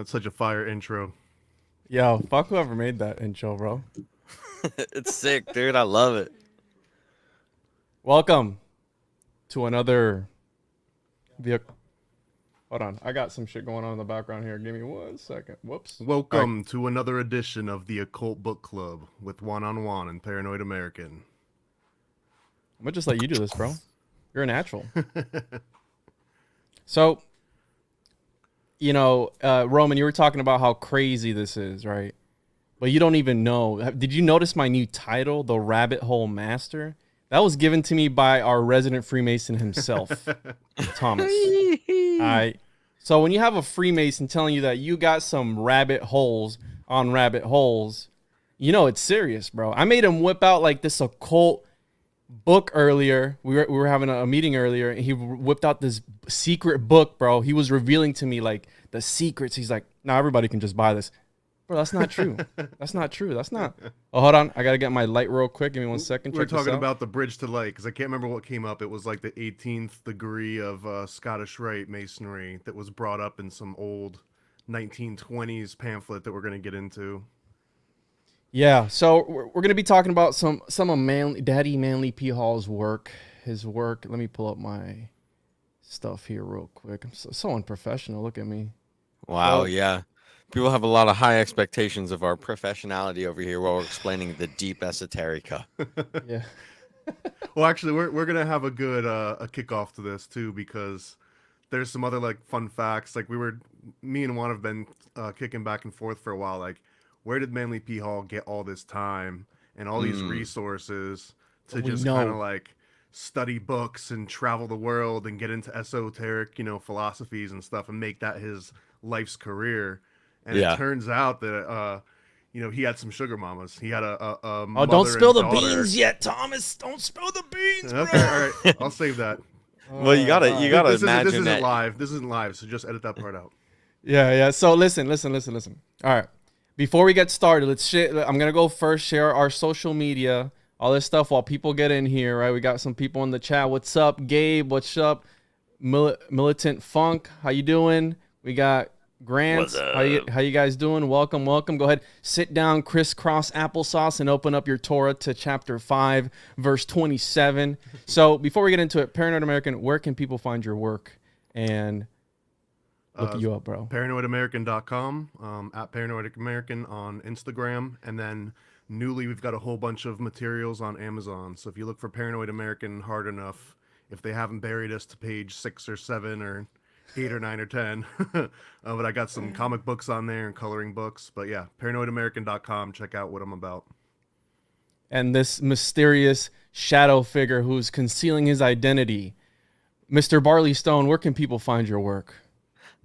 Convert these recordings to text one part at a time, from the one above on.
That's such a fire intro. Yo, fuck whoever made that intro, bro. It's sick, dude. I love it. Welcome to another Hold on, I got some shit going on in the background here. Give me 1 second. Whoops. Welcome to another edition of the Occult Book Club with Juan and Paranoid American. I'm gonna just let you do this, bro. You're a natural. So, Roman, you were talking about how crazy this is, right? But you don't even know. Did you notice my new title, The Rabbit Hole Master? That was given to me by our resident Freemason himself, Thomas. All right. So when you have a Freemason telling you that you got some rabbit holes on rabbit holes, you know it's serious, bro. I made him whip out like this occult book earlier. We were having a meeting earlier, and he whipped out this secret book, bro. He was revealing to me like the secrets. He's like, "No, everybody can just buy this." Bro, that's not true. That's not true. That's not. Oh, hold on. I got to get my light real quick. Give me 1 second. We're talking about the bridge to light, because I can't remember what came up. It was like the 18th degree of Scottish Rite Masonry that was brought up in some old 1920s pamphlet that we're going to get into. Yeah, so we're going to be talking about some of Daddy Manly P. Hall's work, his work. Let me pull up my stuff here real quick. I'm so unprofessional. Look at me. Wow, yeah. People have a lot of high expectations of our professionality over here while we're explaining the deep esoterica. Yeah. Well, actually, we're gonna have a good a kickoff to this too, because there's some other like fun facts. Like me and Juan have been kicking back and forth for a while. Like, where did Manly P. Hall get all this time and all these resources to just kind of like study books and travel the world and get into esoteric, philosophies and stuff, and make that his life's career? And it turns out that, he had some sugar mamas. He had a oh, don't spill the beans yet, Thomas. Don't spill the beans, bro. Okay, all right. I'll save that. Well, you gotta imagine this isn't that. live. This isn't live, so just edit that part out. Yeah. So listen. All right. Before we get started, I'm gonna go first. Share our social media, all this stuff while people get in here. Right. We got some people in the chat. What's up, Gabe? What's up, Militant Funk? How you doing? We got Grant, how you guys doing? Welcome. Go ahead, sit down, crisscross applesauce, and open up your Torah to chapter 5, verse 27. So before we get into it, Paranoid American, where can people find your work and look you up, bro? ParanoidAmerican.com, at ParanoidAmerican on Instagram, and then newly we've got a whole bunch of materials on Amazon. So if you look for Paranoid American hard enough, if they haven't buried us to page 6 or 7 or 8 or 9 or 10, but I got some comic books on there and coloring books. But yeah, ParanoidAmerican.com. Check out what I'm about. And this mysterious shadow figure who's concealing his identity, Mr. Barley Stone, where can people find your work?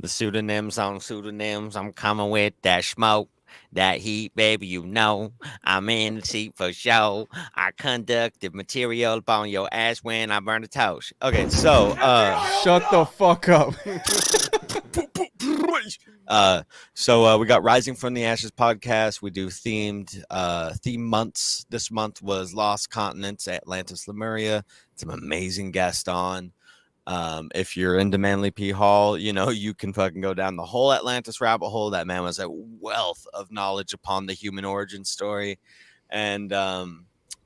The pseudonyms on pseudonyms. I'm coming with that smoke, that heat, baby. I'm in the seat for show. I conducted material upon your ass when I burned a toast. Okay, so shut the fuck up. So we got Rising from the Ashes podcast. We do theme months. This month was Lost Continents, Atlantis, Lemuria. Some amazing guests on. If you're into Manly P. Hall, you can fucking go down the whole Atlantis rabbit hole. That man was a wealth of knowledge upon the human origin story. And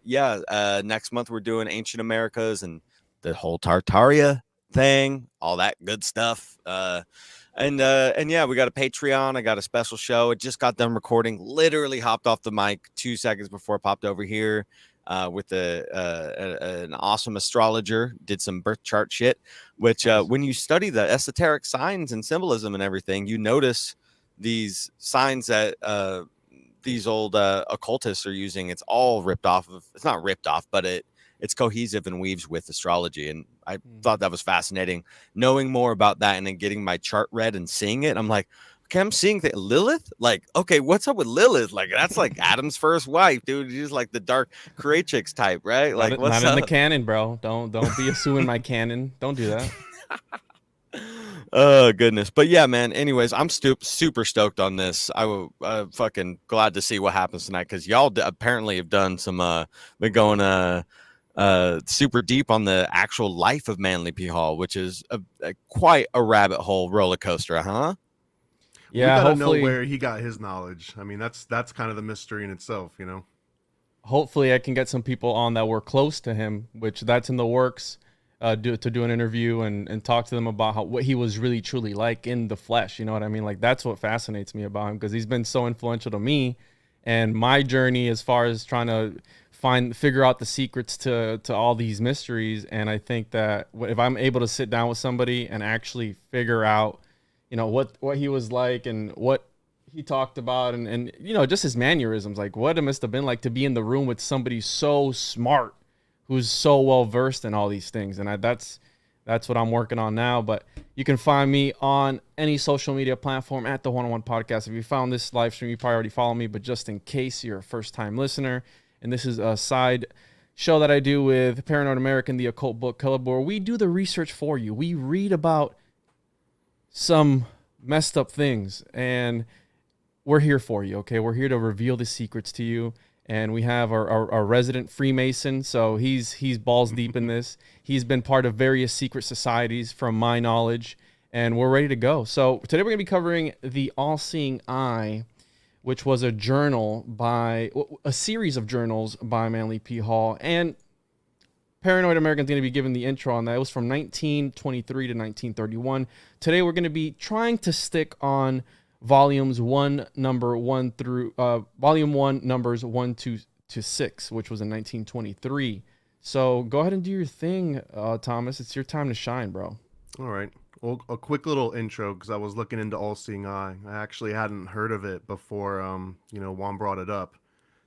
next month we're doing Ancient Americas and the whole Tartaria thing, all that good stuff. And yeah, we got a Patreon. I got a special show. It just got done recording. Literally hopped off the mic 2 seconds before it popped over here. With an awesome astrologer, did some birth chart shit, which when you study the esoteric signs and symbolism and everything, you notice these signs that these old occultists are using. It's all ripped off of, it's not ripped off, but it's cohesive and weaves with astrology. And I thought that was fascinating. Knowing more about that and then getting my chart read and seeing it, I'm like, okay, I'm seeing that Lilith, like, okay, what's up with Lilith? Like, that's like Adam's first wife, dude. She's like the dark creatrix type, right? Like, what's not up? In the canon, bro. Don't be assuming my canon. Don't do that. Oh goodness, but yeah, man. Anyways, I'm super stoked on this. I'm fucking glad to see what happens tonight, because y'all apparently have done some been going super deep on the actual life of Manly P. Hall, which is quite a rabbit hole roller coaster, huh? We Yeah, gotta know hopefully, where he got his knowledge. I mean, that's kind of the mystery in itself, you know. hopefully I can get some people on that were close to him, which that's in the works. To do an interview and talk to them about what he was really truly like in the flesh. You know what I mean? Like that's what fascinates me about him because he's been so influential to me and my journey as far as trying to figure out the secrets to all these mysteries. And I think that if I'm able to sit down with somebody and actually figure out, you know, what he was like and what he talked about and you know, just his mannerisms, like what it must have been like to be in the room with somebody so smart who's so well versed in all these things. And that's what I'm working on now. But you can find me on any social media platform at the 101 Podcast. If you found this live stream, you probably already follow me, but just in case you're a first time listener, and this is a side show that I do with ParanoidAmerican, the Occult Book Club, where we do the research for you. We read about some messed up things and we're here for you. Okay. We're here to reveal the secrets to you. And we have our resident Freemason. So he's balls deep in this. He's been part of various secret societies from my knowledge, and we're ready to go. So today we're going to be covering the All-Seeing Eye, which was a series of journals by Manly P. Hall. And Paranoid American's going to be giving the intro on that. It was from 1923 to 1931. Today we're going to be trying to stick on volume 1, numbers 1 to 6, which was in 1923. So go ahead and do your thing, Thomas. It's your time to shine, bro. All right. Well, a quick little intro because I was looking into All-Seeing Eye. I actually hadn't heard of it before, Juan brought it up.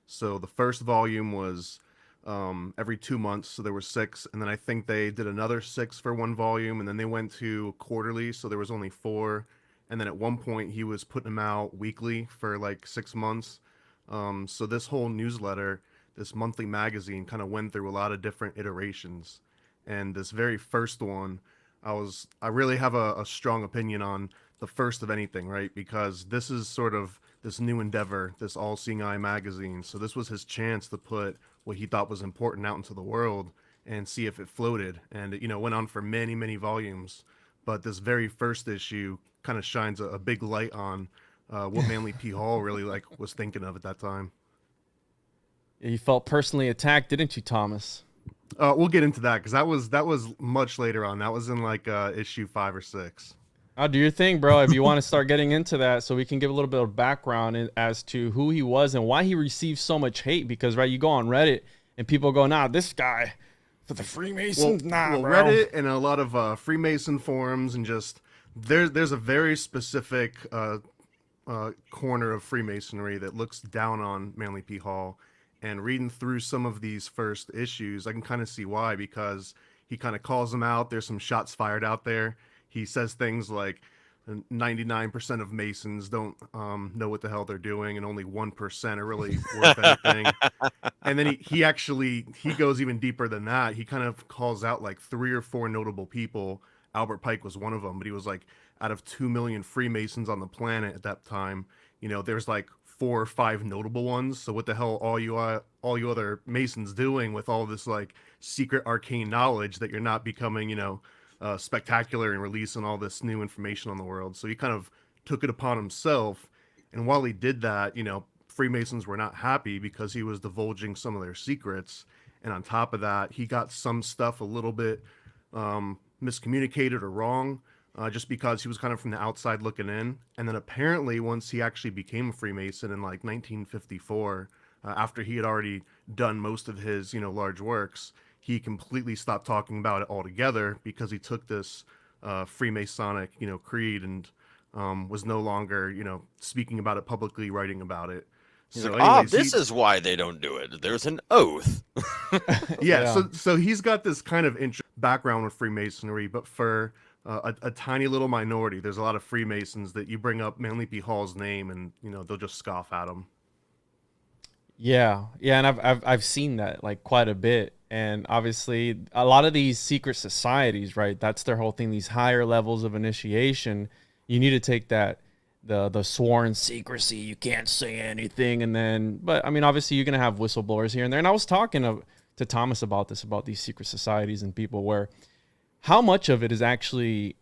So the first volume was every 2 months, so there were 6, and then I think they did another 6 for one volume, and then they went to quarterly, so there was only 4. And then at one point he was putting them out weekly for like 6 months. So this whole newsletter, this monthly magazine, kind of went through a lot of different iterations. And this very first one, I really have a strong opinion on the first of anything, right? Because this is sort of this new endeavor, this All-Seeing Eye magazine. So this was his chance to put what he thought was important out into the world and see if it floated. And it, went on for many, many volumes. But this very first issue kind of shines a big light on what Manly P. Hall really was thinking of at that time. You felt personally attacked, didn't you, Thomas? We'll get into that because that was much later on. That was in issue 5 or 6. I'll do your thing, bro. If you want to start getting into that, so we can give a little bit of background as to who he was and why he received so much hate. Because you go on Reddit and people go, "Nah, this guy for the Freemasons." Bro. Reddit and a lot of Freemason forums and just. There's a very specific corner of Freemasonry that looks down on Manly P. Hall, and reading through some of these first issues, I can kind of see why, because he kind of calls them out. There's some shots fired out there. He says things like 99% of Masons don't know what the hell they're doing, and only 1% are really worth anything. And then he goes even deeper than that. He kind of calls out like 3 or 4 notable people. Albert Pike was one of them, but he was like, out of 2 million Freemasons on the planet at that time, there's like 4 or 5 notable ones. So what the hell all you other Masons doing with all this like secret arcane knowledge that you're not becoming, spectacular and releasing all this new information on the world? So he kind of took it upon himself. And while he did that, Freemasons were not happy because he was divulging some of their secrets. And on top of that, he got some stuff a little bit miscommunicated or wrong, just because he was kind of from the outside looking in. And then apparently once he actually became a Freemason in like 1954, after he had already done most of his large works, he completely stopped talking about it altogether because he took this Freemasonic creed and was no longer speaking about it publicly, writing about it. He's like, this is why they don't do it. There's an oath. Yeah. So he's got this kind of background with Freemasonry, but for a tiny little minority, there's a lot of Freemasons that you bring up Manly P. Hall's name and they'll just scoff at him. Yeah, and I've seen that like quite a bit. And obviously a lot of these secret societies, right? That's their whole thing. These higher levels of initiation, you need to take that. The sworn secrecy, you can't say anything, but I mean, obviously you're gonna have whistleblowers here and there. And I was talking to Thomas about these secret societies and people, where how much of it is actually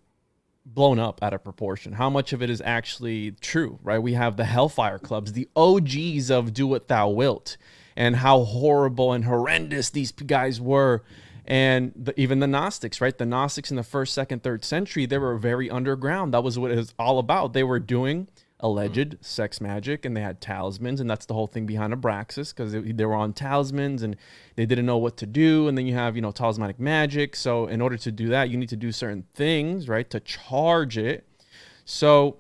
blown up out of proportion. How much of it is actually true, right? We have the Hellfire Clubs, the OGs of Do What Thou Wilt, and how horrible and horrendous these guys were. And even the Gnostics, right? The Gnostics in the 1st, 2nd, 3rd century, they were very underground. That was what it was all about. They were doing alleged sex magic, and they had talismans, and that's the whole thing behind Abraxas, because they were on talismans and they didn't know what to do. And then you have, you know, talismanic magic. So in order to do that, you need to do certain things, right, to charge it. So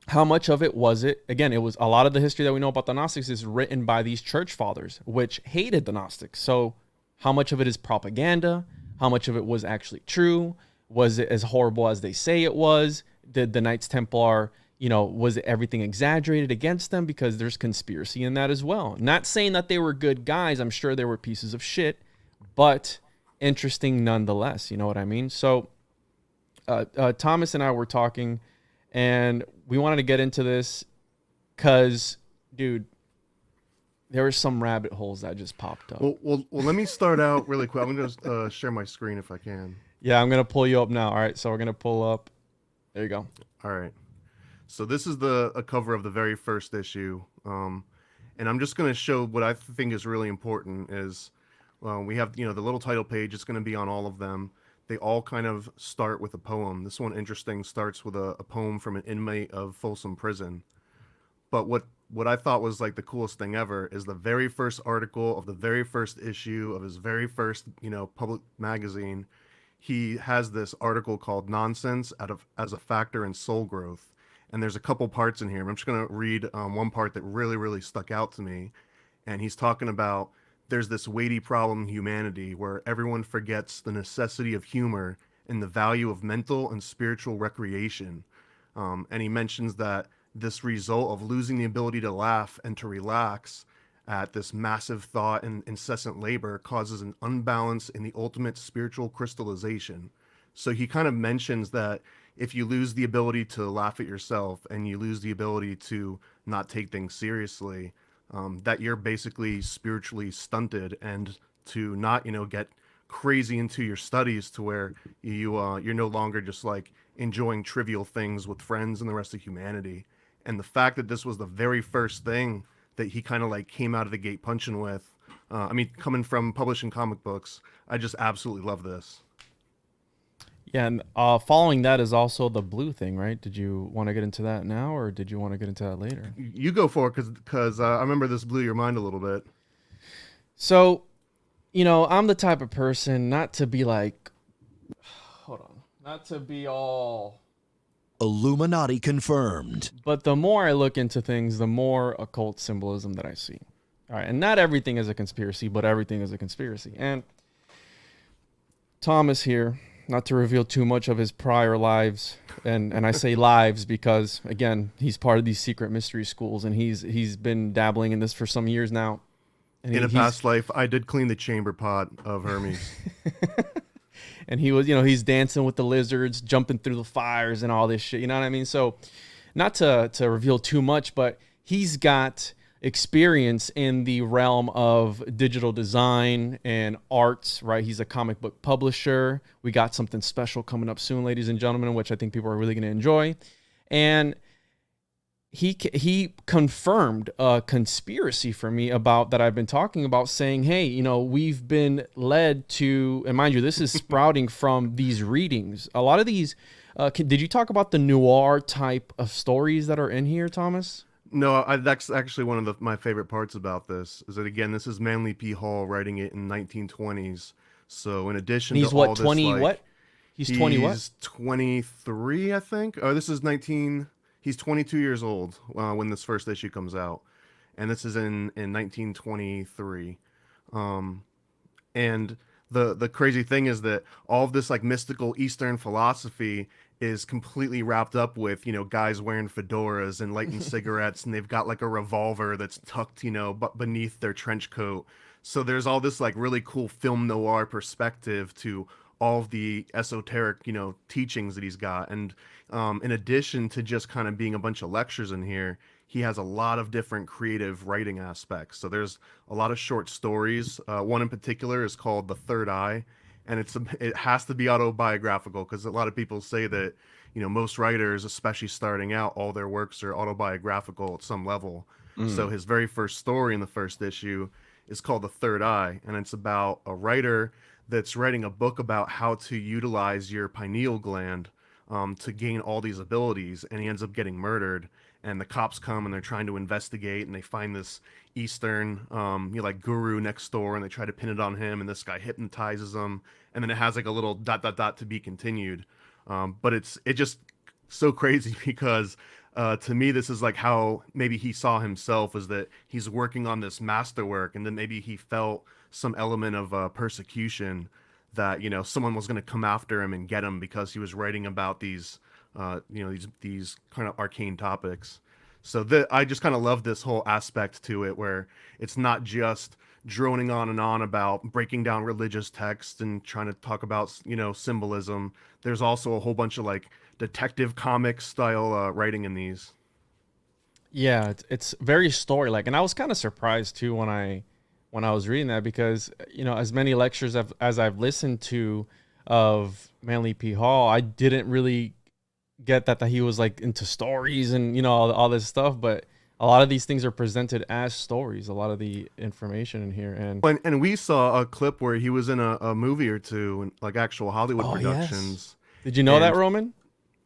how much of it was it? Again, it was a lot of the history that we know about the Gnostics is written by these church fathers, which hated the Gnostics. So how much of it is propaganda? How much of it was actually true? Was it as horrible as they say it was? Did the Knights Templar, you know, was it everything exaggerated against them? Because there's conspiracy in that as well. Not saying that they were good guys. I'm sure they were pieces of shit, but interesting nonetheless. You know what I mean? So Thomas and I were talking, and we wanted to get into this because, dude, there were some rabbit holes that just popped up. Well, let me start out really quick. I'm going to share my screen if I can. Yeah, I'm going to pull you up now. All right, so we're going to pull up. There you go. All right. So this is a cover of the very first issue. And I'm just going to show what I think is really important is we have, you know, the little title page. It's going to be on all of them. They all kind of start with a poem. This one, interesting, starts with a poem from an inmate of Folsom Prison. But what I thought was like the coolest thing ever is the very first article of the very first issue of his very first, you know, public magazine. He has this article called Nonsense as a Factor in Soul Growth. And there's a couple parts in here. I'm just going to read one part that really, really stuck out to me. And he's talking about there's this weighty problem in humanity where everyone forgets the necessity of humor and the value of mental and spiritual recreation. And he mentions that this result of losing the ability to laugh and to relax at this massive thought and incessant labor causes an unbalance in the ultimate spiritual crystallization. So he kind of mentions that if you lose the ability to laugh at yourself and you lose the ability to not take things seriously, that you're basically spiritually stunted, and to not, you know, get crazy into your studies to where you're no longer just like enjoying trivial things with friends and the rest of humanity. And the fact that this was the very first thing that he kind of like came out of the gate punching with, I mean, coming from publishing comic books, I just absolutely love this. Yeah, and following that is also the blue thing, right? Did you want to get into that now, or did you want to get into that later? You go for it, because I remember this blew your mind a little bit. So, you know, I'm the type of person not to be like, hold on, not to be all Illuminati confirmed. But the more I look into things, the more occult symbolism that I see. All right, and not everything is a conspiracy, but everything is a conspiracy. And Thomas here, not to reveal too much of his prior lives, and I say lives because, again, he's part of these secret mystery schools, and he's been dabbling in this for some years now. And in a past life, I did clean the chamber pot of Hermes. And he was, you know, he's dancing with the lizards, jumping through the fires and all this shit. You know what I mean? So not to reveal too much, but he's got experience in the realm of digital design and arts, right? He's a comic book publisher. We got something special coming up soon, ladies and gentlemen, which I think people are really going to enjoy. And he confirmed a conspiracy for me about that I've been talking about, saying, hey, you know, we've been led to, and mind you, this is sprouting from these readings. A lot of these, did you talk about the noir type of stories that are in here, Thomas? No, that's actually one of my favorite parts about this, is that, again, this is Manly P. Hall writing it in 1920s. So in addition and he's to what, all this, 20 like, what? He's 20 what? He's 23, I think. Oh, this is 19... He's 22 years old when this first issue comes out, and this is in 1923. And the crazy thing is that all of this like mystical Eastern philosophy is completely wrapped up with, you know, guys wearing fedoras and lighting cigarettes, and they've got like a revolver that's tucked, you know, beneath their trench coat. So there's all this like really cool film noir perspective to all of the esoteric, you know, teachings that he's got. And in addition to just kind of being a bunch of lectures in here, he has a lot of different creative writing aspects. So there's a lot of short stories. One in particular is called The Third Eye, and it has to be autobiographical, because a lot of people say that, you know, most writers, especially starting out, all their works are autobiographical at some level. So his very first story in the first issue is called The Third Eye, and it's about a writer that's writing a book about how to utilize your pineal gland to gain all these abilities, and he ends up getting murdered. And the cops come and they're trying to investigate, and they find this Eastern, like guru next door, and they try to pin it on him, and this guy hypnotizes him, and then it has like a little ... to be continued. But it just so crazy because to me, this is like how maybe he saw himself, is that he's working on this masterwork, and then maybe he felt some element of persecution, that, you know, someone was going to come after him and get him because he was writing about these, these kind of arcane topics. So I just kind of love this whole aspect to it, where it's not just droning on and on about breaking down religious texts and trying to talk about, you know, symbolism. There's also a whole bunch of like detective comic style writing in these. Yeah, it's very story like, and I was kind of surprised too when I was reading that, because, you know, as many lectures as I've listened to of Manly P. Hall, I didn't really get that he was like into stories and, you know, all this stuff, but a lot of these things are presented as stories, a lot of the information in here. And we saw a clip where he was in a movie or two, like actual Hollywood productions. Yes. Did you know that, Roman?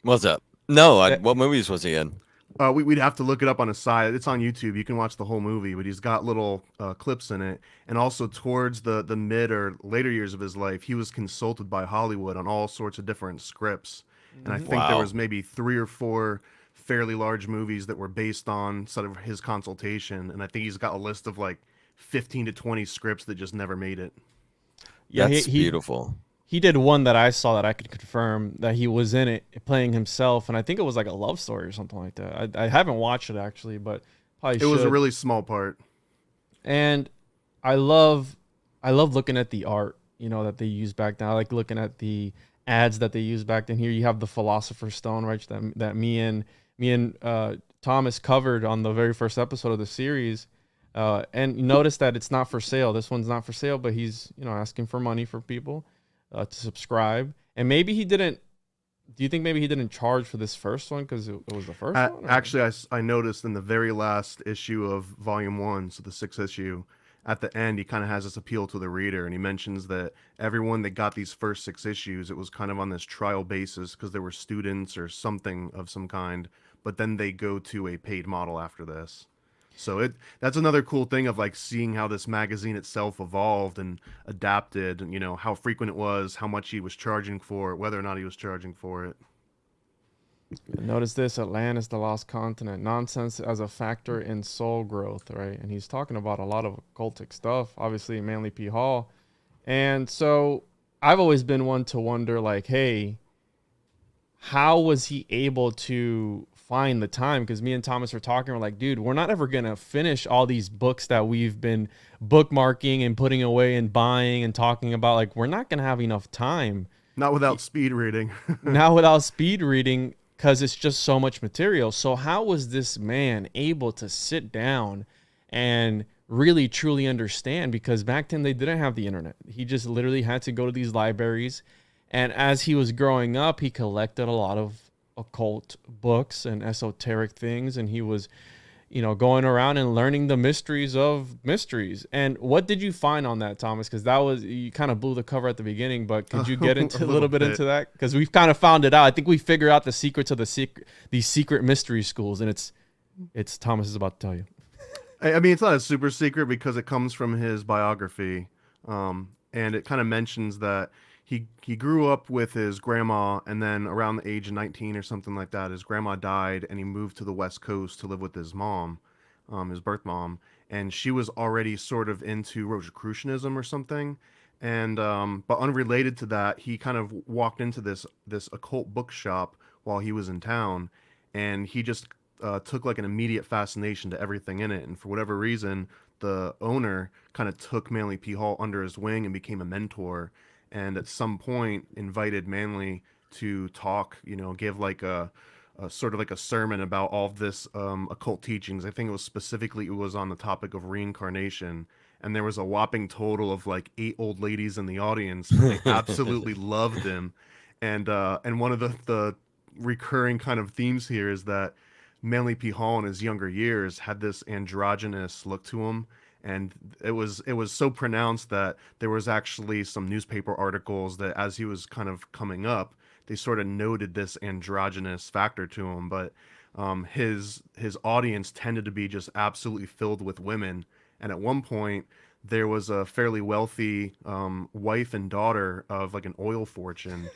What's up? No, what movies was he in? We'd have to look it up on his side. It's on YouTube. You can watch the whole movie, but he's got little clips in it. And also towards the mid or later years of his life, he was consulted by Hollywood on all sorts of different scripts. And I think there was maybe 3 or 4 fairly large movies that were based on sort of his consultation. And I think he's got a list of like 15 to 20 scripts that just never made it. Yeah, That's beautiful. He did one that I saw that I could confirm that he was in it playing himself, and I think it was like a love story or something like that. I haven't watched it actually, but probably should. It was a really small part. And I love looking at the art, you know, that they used back then. I like looking at the ads that they used back then. Here you have the Philosopher's Stone, right? That me and Thomas covered on the very first episode of the series. And you notice that it's not for sale. This one's not for sale, but he's, you know, asking for money for people to subscribe. And maybe he didn't. Do you think maybe he didn't charge for this first one because it was the first one? Or? Actually, I noticed in the very last issue of Volume 1, so the 6th issue, at the end, he kind of has this appeal to the reader, and he mentions that everyone that got these first 6 issues, it was kind of on this trial basis because they were students or something of some kind, but then they go to a paid model after this. So that's another cool thing of like seeing how this magazine itself evolved and adapted, and, you know, how frequent it was, how much he was charging for it, whether or not he was charging for it. Notice this: Atlantis, the lost continent, nonsense as a factor in soul growth, right? And he's talking about a lot of occultic stuff, obviously Manly P. Hall. And so I've always been one to wonder, like, hey, how was he able to find the time? Because me and Thomas were talking, we're like, dude, we're not ever gonna finish all these books that we've been bookmarking and putting away and buying and talking about. Like, we're not gonna have enough time. Not without speed reading. Not without speed reading, because it's just so much material. So how was this man able to sit down and really truly understand? Because back then they didn't have the internet. He just literally had to go to these libraries. And as he was growing up, he collected a lot of occult books and esoteric things, and he was, you know, going around and learning the mysteries of mysteries. And what did you find on that, Thomas? Because that was, you kind of blew the cover at the beginning, but could you get into a little bit into that? Because we've kind of found it out. I think we figured out the secrets of these secret mystery schools, and it's Thomas is about to tell you. I mean, it's not a super secret because it comes from his biography, and it kind of mentions that he grew up with his grandma, and then around the age of 19 or something like that, his grandma died, and he moved to the West Coast to live with his mom, his birth mom, and she was already sort of into Rosicrucianism or something, and but unrelated to that, he kind of walked into this occult bookshop while he was in town, and he just took like an immediate fascination to everything in it, and for whatever reason, the owner kind of took Manly P. Hall under his wing and became a mentor. And at some point invited Manly to talk, you know, give like a sort of like a sermon about all of this occult teachings. I think it was on the topic of reincarnation. and there was a whopping total of like 8 old ladies in the audience, and they absolutely loved him. And one of the recurring kind of themes here is that Manly P. Hall in his younger years had this androgynous look to him, and it was so pronounced that there was actually some newspaper articles that as he was kind of coming up, they sort of noted this androgynous factor to him. But his audience tended to be just absolutely filled with women, and at one point there was a fairly wealthy wife and daughter of like an oil fortune,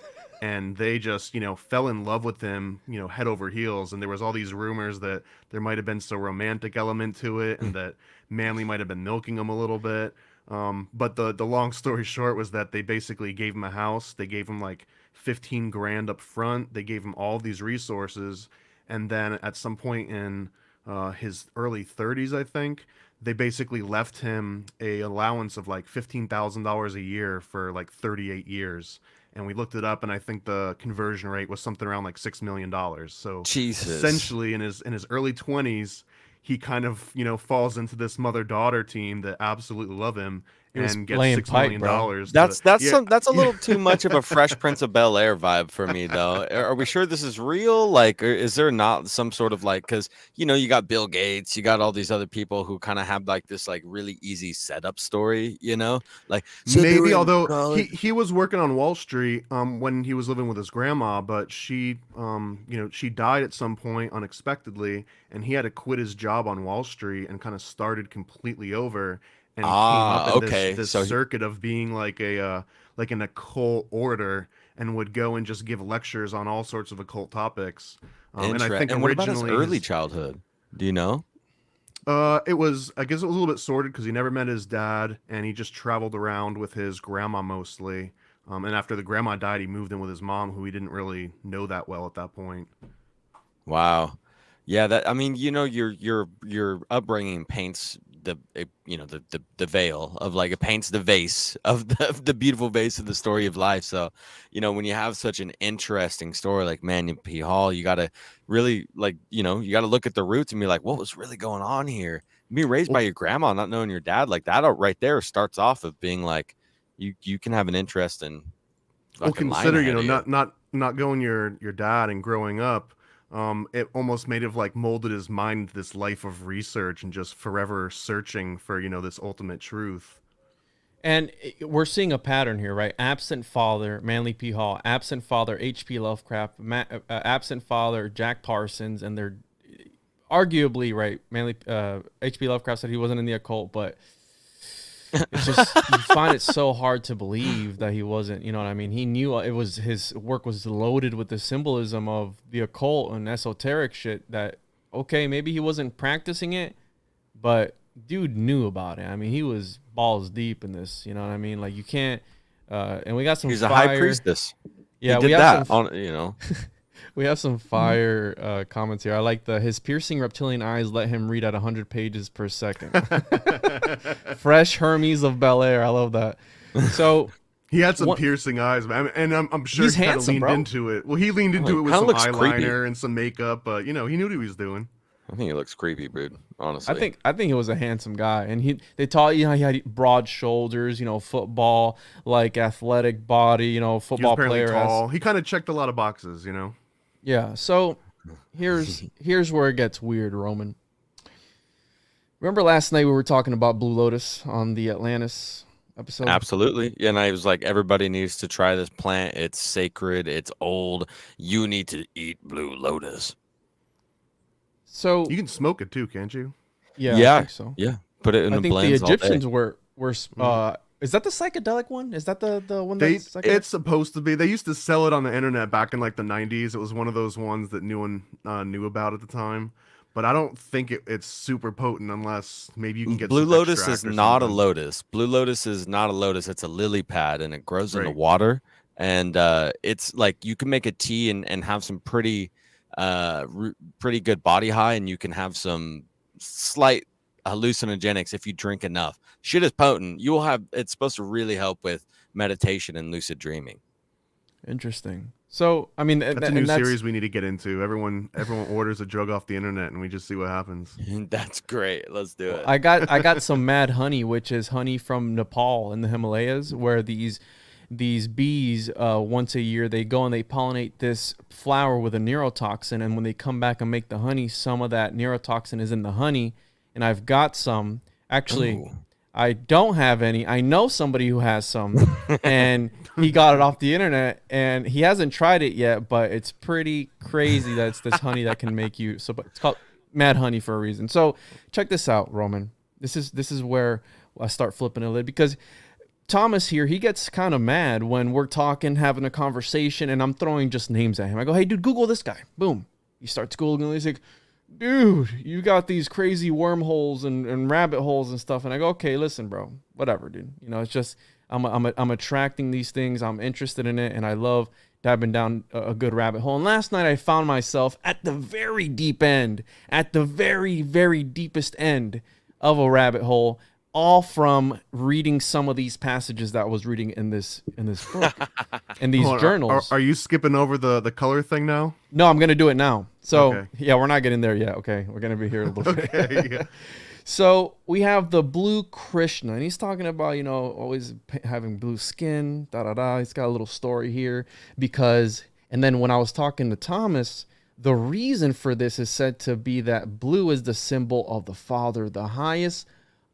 and they just fell in love with him, head over heels. And there was all these rumors that there might have been some romantic element to it, and that Manly might have been milking him a little bit. But the long story short was that they basically gave him a house. They gave him like 15 grand up front. They gave him all these resources, and then at some point in his early 30s, I think, they basically left him a allowance of like $15,000 a year for like 38 years. And we looked it up, and I think the conversion rate was something around like $6 million. So Jesus. essentially, in his early 20s, he kind of falls into this mother-daughter team that absolutely love him and gets laying $6 pipe, million. bro. That's a little too much of a Fresh Prince of Bel-Air vibe for me, though. Are we sure this is real? Like, or is there not some sort of like, because you got Bill Gates, you got all these other people who kind of have like this like really easy setup story, like so they were Maybe, in although college. he was working on Wall Street when he was living with his grandma, but she she died at some point unexpectedly, and he had to quit his job on Wall Street and kind of started completely over, and came up in Okay, this so circuit of being like like an occult orator, and would go and just give lectures on all sorts of occult topics. And I think and what about his originally early childhood? Do you know? it was, I guess it was a little bit sordid because he never met his dad, and he just traveled around with his grandma mostly. And after the grandma died, he moved in with his mom, who he didn't really know that well at that point. Wow. Yeah, that I mean, your upbringing paints the veil of like it paints the vase of the beautiful vase of the story of life. So, when you have such an interesting story like Manuel P. Hall, you gotta really like, you gotta look at the roots and be like, what was really going on here? Being raised by Well, your grandma, not knowing your dad, like that right there starts off of being like you can have an interest in well, fucking lying consider, ahead of you. not going your dad and growing up. It almost made have like molded his mind into this life of research and just forever searching for this ultimate truth. And we're seeing a pattern here, right? Absent father, Manly P. Hall. Absent father, H.P. Lovecraft. Absent father, Jack Parsons. And they're arguably, right, H.P. Lovecraft said he wasn't in the occult, but it's just, you find it so hard to believe that he wasn't, you know what I mean? He knew it was, his work was loaded with the symbolism of the occult and esoteric shit that, okay, maybe he wasn't practicing it, but dude knew about it. I mean, he was balls deep in this, you know what I mean? Like, you can't, and we got some He's fire. a high priestess. Yeah, he did we have that on, we have some fire comments here. I like his piercing reptilian eyes let him read at 100 pages per second. Fresh Hermes of Bel Air. I love that. So He had some piercing eyes, man, and I'm sure He's he kind of handsome, leaned bro. into it. Well, he leaned into it with kinda some looks eyeliner creepy. and some makeup, but he knew what he was doing. I think he looks creepy, dude. Honestly, I think he was a handsome guy, and they taught you how he had broad shoulders, football like athletic body, He was football apparently player. tall. He kind of checked a lot of boxes. Yeah. So here's where it gets weird, Roman. Remember last night we were talking about Blue Lotus on the Atlantis episode? absolutely. Yeah, and I was like, everybody needs to try this plant. It's sacred. It's old. You need to eat blue lotus. So You can smoke it too, can't you? yeah, I think so. Yeah. Put it in I the think the blends all day. Egyptians were is that the psychedelic one? Is that the one that's psychedelic? It's supposed to be. They used to sell it on the internet back in like the 90s. It was one of those ones that no one knew about at the time. But I don't think it's super potent unless maybe you can get Blue some lotus is extract or not a something. lotus. Blue lotus is not a lotus. It's a lily pad, and it grows in the Right. water. And it's like you can make a tea and have some pretty pretty good body high, and you can have some slight hallucinogenics if you drink enough. Shit is potent. You will have. It's supposed to really help with meditation and lucid dreaming. Interesting. So I mean, That's a new series we need to get into. Everyone orders a drug off the internet, and we just see what happens. That's great. Let's do it. I got some mad honey, which is honey from Nepal in the Himalayas, where these bees once a year they go and they pollinate this flower with a neurotoxin, and when they come back and make the honey, some of that neurotoxin is in the honey, and I've got some. Actually, Ooh. I don't have any. I know somebody who has some, and he got it off the internet, and he hasn't tried it yet, but it's pretty crazy that it's this honey that can make you. So, but it's called mad honey for a reason. So, check this out, Roman. This is where I start flipping a lid, because Thomas here, he gets kind of mad when we're talking, having a conversation, and I'm throwing just names at him. I go, hey, dude, Google this guy. Boom. He starts Googling. He's like, dude, you got these crazy wormholes and rabbit holes and stuff. And I go, okay, listen, bro, whatever, dude. You know, it's just I'm attracting these things. I'm interested in it, and I love diving down a good rabbit hole. And last night I found myself at the very deep end, at the very, very deepest end of a rabbit hole, all from reading some of these passages that I was reading in this book, in these journals. Are you skipping over the color thing now? No, I'm going to do it now. So, okay. Yeah, we're not getting there yet. Okay, we're going to be here a little bit. Okay, yeah. So we have the blue Krishna, and he's talking about, you know, always having blue skin, da-da-da. He's got a little story here because, and then when I was talking to Thomas, the reason for this is said to be that blue is the symbol of the Father, the highest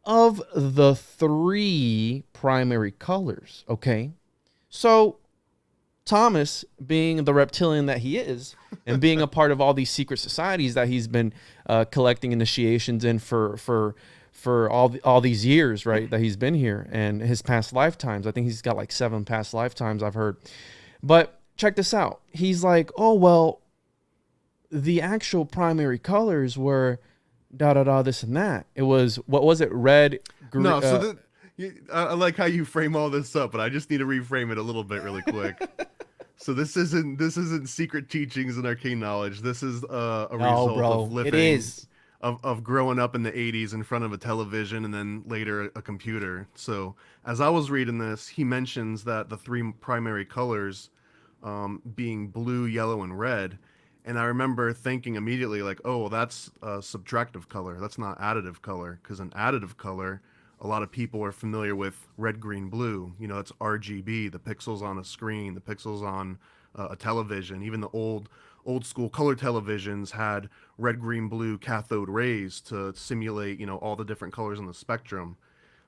of the three primary colors, okay? So Thomas, being the reptilian that he is, and being a part of all these secret societies that he's been collecting initiations in for all these years, right, that he's been here, and his past lifetimes. I think he's got like 7 past lifetimes, I've heard. But check this out. He's like, oh, well, the actual primary colors were da-da-da, this and that. It was, what was it, red, green? No, so I like how you frame all this up, but I just need to reframe it a little bit really quick. So this isn't secret teachings and arcane knowledge. This is a result of living. It is. Of growing up in the 80s in front of a television and then later a computer. So as I was reading this, he mentions that the 3 primary colors being blue, yellow, and red. And I remember thinking immediately like, oh, well, that's a subtractive color. That's not additive color. Because an additive color, a lot of people are familiar with red, green, blue. You know, it's RGB, the pixels on a screen, the pixels on a television. Even the old school color televisions had red, green, blue cathode rays to simulate, you know, all the different colors on the spectrum.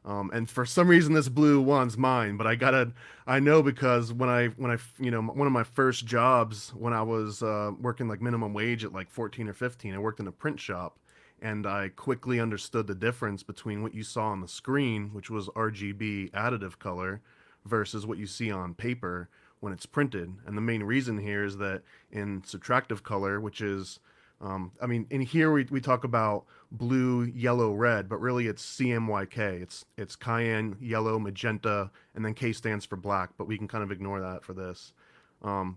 And for some reason this blue one's mine, but I know because when I, you know, one of my first jobs when I was working like minimum wage at like 14 or 15, I worked in a print shop, and I quickly understood the difference between what you saw on the screen, which was RGB additive color, versus what you see on paper when it's printed. And the main reason here is that in subtractive color, which is, I mean, in here we talk about blue, yellow, red, but really it's CMYK. It's cayenne, yellow, magenta, and then K stands for black, but we can kind of ignore that for this.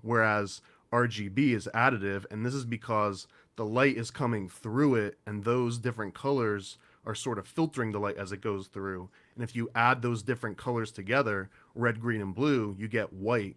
Whereas RGB is additive, and this is because the light is coming through it, and those different colors are sort of filtering the light as it goes through. And if you add those different colors together, red, green, and blue, you get white.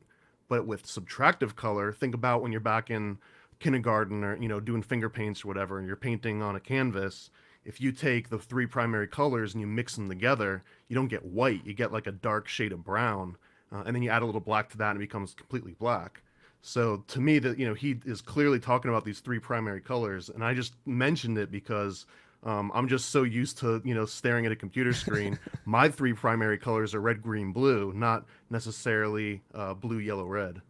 But with subtractive color, think about when you're back in kindergarten or, you know, doing finger paints or whatever, and you're painting on a canvas. If you take the 3 primary colors and you mix them together, you don't get white. You get like a dark shade of brown, and then you add a little black to that, and it becomes completely black. So to me, that, you know, he is clearly talking about these 3 primary colors, and I just mentioned it because I'm just so used to, you know, staring at a computer screen. My 3 primary colors are red, green, blue, not necessarily blue, yellow, red.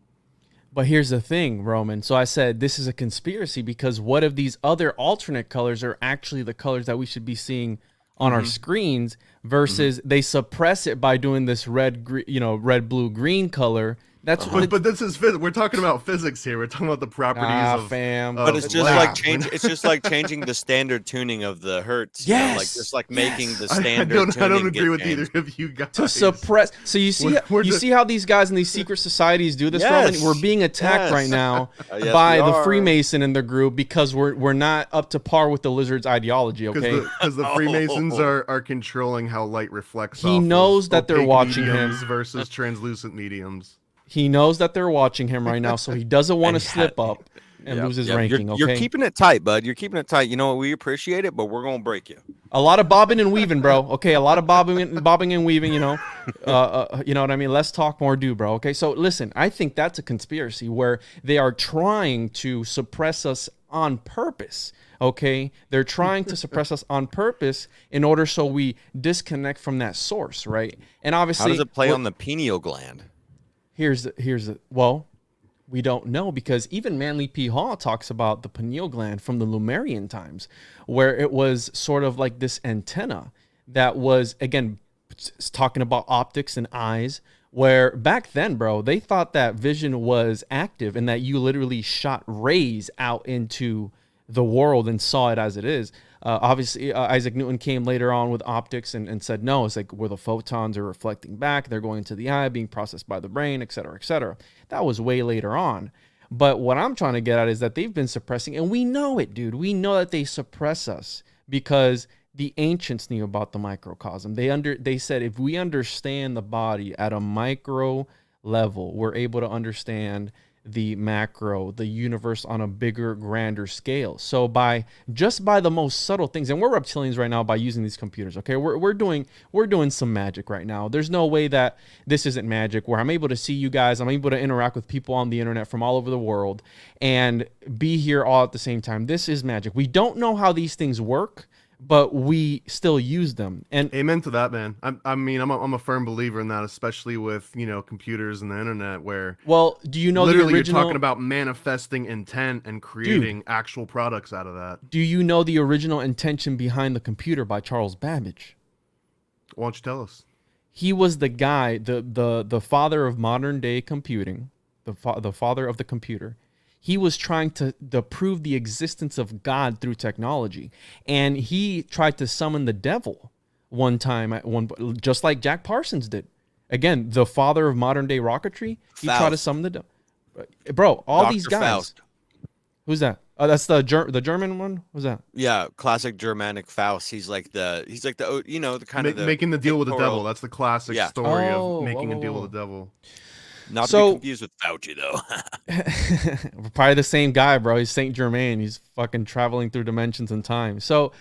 But here's the thing, Roman. So I said this is a conspiracy because what if these other alternate colors are actually the colors that we should be seeing on our screens versus they suppress it by doing this red, red, blue, green color. That's but this is physics. We're talking about physics here. We're talking about the properties of fam. But it's just like it's just like changing the standard tuning of the hertz. Yes. You know, like just like making the standard. I don't agree with either of you guys. To suppress. So you see how these guys in these secret societies do this, Yes. Roman? We're being attacked Yes. right now Yes, by we the are. Freemason in the group because we're not up to par with the lizard's ideology. Okay. Because the Freemasons are controlling how light reflects. He off knows of that they're opaque watching him. mediums versus translucent mediums. He knows that they're watching him right now, so he doesn't want to slip up and lose his ranking. You're keeping it tight, bud. You're keeping it tight. You know what? We appreciate it, but we're gonna break you. A lot of bobbing and weaving, bro. Okay, a lot of bobbing and weaving. You know what I mean. Less talk, more do, bro. Okay, so listen, I think that's a conspiracy where they are trying to suppress us on purpose. Okay, they're trying to suppress us on purpose in order so we disconnect from that source, right? And obviously, how does it play on the pineal gland? Well, we don't know, because even Manly P. Hall talks about the pineal gland from the Lemurian times, where it was sort of like this antenna that was, again, talking about optics and eyes, where back then, bro, they thought that vision was active and that you literally shot rays out into the world and saw it as it is. Obviously, Isaac Newton came later on with optics and said, no, it's like where the photons are reflecting back, they're going to the eye, being processed by the brain, et cetera, et cetera. That was way later on. But what I'm trying to get at is that they've been suppressing, and we know it, dude. We know that they suppress us because the ancients knew about the microcosm. They said if we understand the body at a micro level, we're able to understand the macro, the universe on a bigger, grander scale. So by the most subtle things, and we're reptilians right now by using these computers. Okay, we're doing some magic right now. There's no way that this isn't magic, where I'm able to see you guys, I'm able to interact with people on the internet from all over the world and be here all at the same time. This is magic. We don't know how these things work, but we still use them. And amen to that, man. I'm a firm believer in that, especially with, computers and the internet, where do you know literally the original, you're talking about manifesting intent and creating actual products out of that. Do you know the original intention behind the computer by Charles Babbage? Why don't you tell us? He was the guy, the father of modern day computing, the father of the computer. He was trying to prove the existence of God through technology. And he tried to summon the devil one time, just like Jack Parsons did. Again, the father of modern day rocketry. He tried to summon the devil. Bro, all Dr. these guys. Faust. Who's that? Oh, that's the German one? Who's that? Yeah, classic Germanic Faust. He's like the the kind of making the deal with the pictorial- devil. That's the classic story of making a deal with the devil. Not to be confused with Fauci, though. Probably the same guy, bro. He's Saint Germain. He's fucking traveling through dimensions and time. So,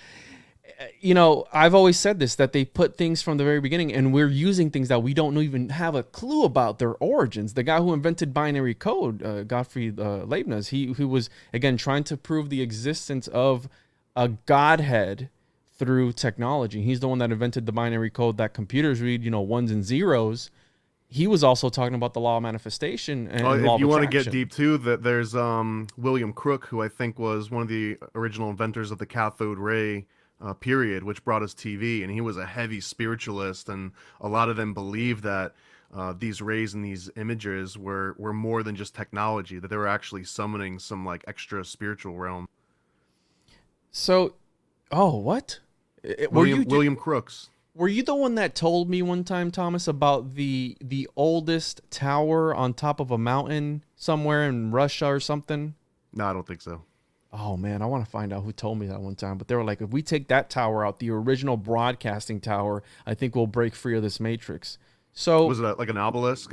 I've always said this, that they put things from the very beginning, and we're using things that we don't even have a clue about their origins. The guy who invented binary code, Gottfried Leibniz, he was, again, trying to prove the existence of a godhead through technology. He's the one that invented the binary code that computers read, ones and zeros. He was also talking about the law of manifestation and law of attraction. If you want to get deep too, that there's William Crook, who I think was one of the original inventors of the cathode ray period, which brought us TV, and he was a heavy spiritualist, and a lot of them believed that these rays and these images were more than just technology, that they were actually summoning some like extra spiritual realm. So, what? William Crooks. Were you the one that told me one time, Thomas, about the oldest tower on top of a mountain somewhere in Russia or something? No, I don't think so. Oh, man, I want to find out who told me that one time. But they were like, if we take that tower out, the original broadcasting tower, I think we'll break free of this matrix. So was it like an obelisk?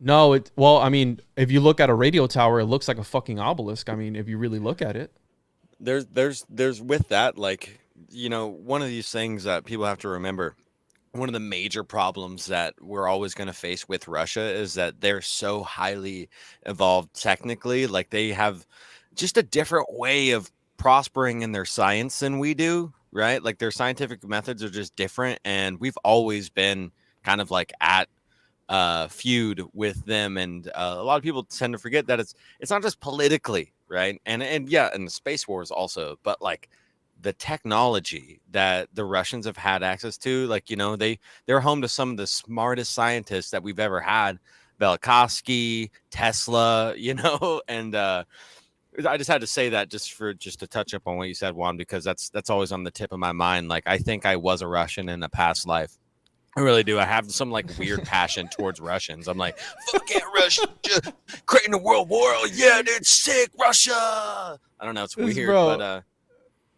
No, if you look at a radio tower, it looks like a fucking obelisk. I mean, if you really look at it. There's with that, like, one of these things that people have to remember, one of the major problems that we're always going to face with Russia is that they're so highly evolved technically. Like, they have just a different way of prospering in their science than we do, right? Like, their scientific methods are just different, and we've always been kind of like at feud with them. And a lot of people tend to forget that it's not just politically, right? And yeah, and the space wars also, but like the technology that the Russians have had access to, like, they're home to some of the smartest scientists that we've ever had, Velikovsky, Tesla, and I just had to say that just to touch up on what you said, Juan, because that's always on the tip of my mind. Like, I think I was a Russian in a past life. I really do. I have some like weird passion towards Russians. I'm like, fuck yeah, Russia, creating a world war. Oh, yeah, dude, sick, Russia. I don't know. It's weird, but no.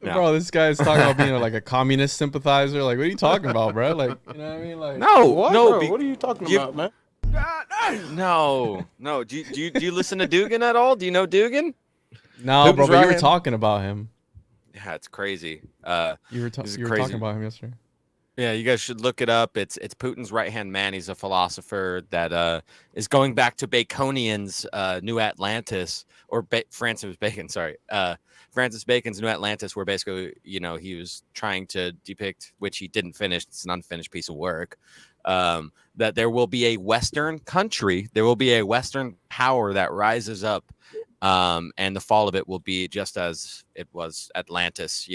Bro, this guy is talking about being like a communist sympathizer. Like, what are you talking about, bro? Like, you know what I mean? Like, no, what? no. Bro, what are you talking about, man? No. Do you listen to Dugan at all? Do you know Dugan? No, bro, Putin's but you were right-hand- talking about him. Yeah, it's crazy. You were This is talking crazy. about him yesterday. Yeah, you guys should look it up. It's Putin's right hand man. He's a philosopher that is going back to Baconian's New Atlantis, or Francis Bacon. Sorry, Francis Bacon's New Atlantis, where basically he was trying to depict, which he didn't finish. It's an unfinished piece of work. That there will be a Western country, there will be a Western power that rises up, and the fall of it will be just as it was Atlantis.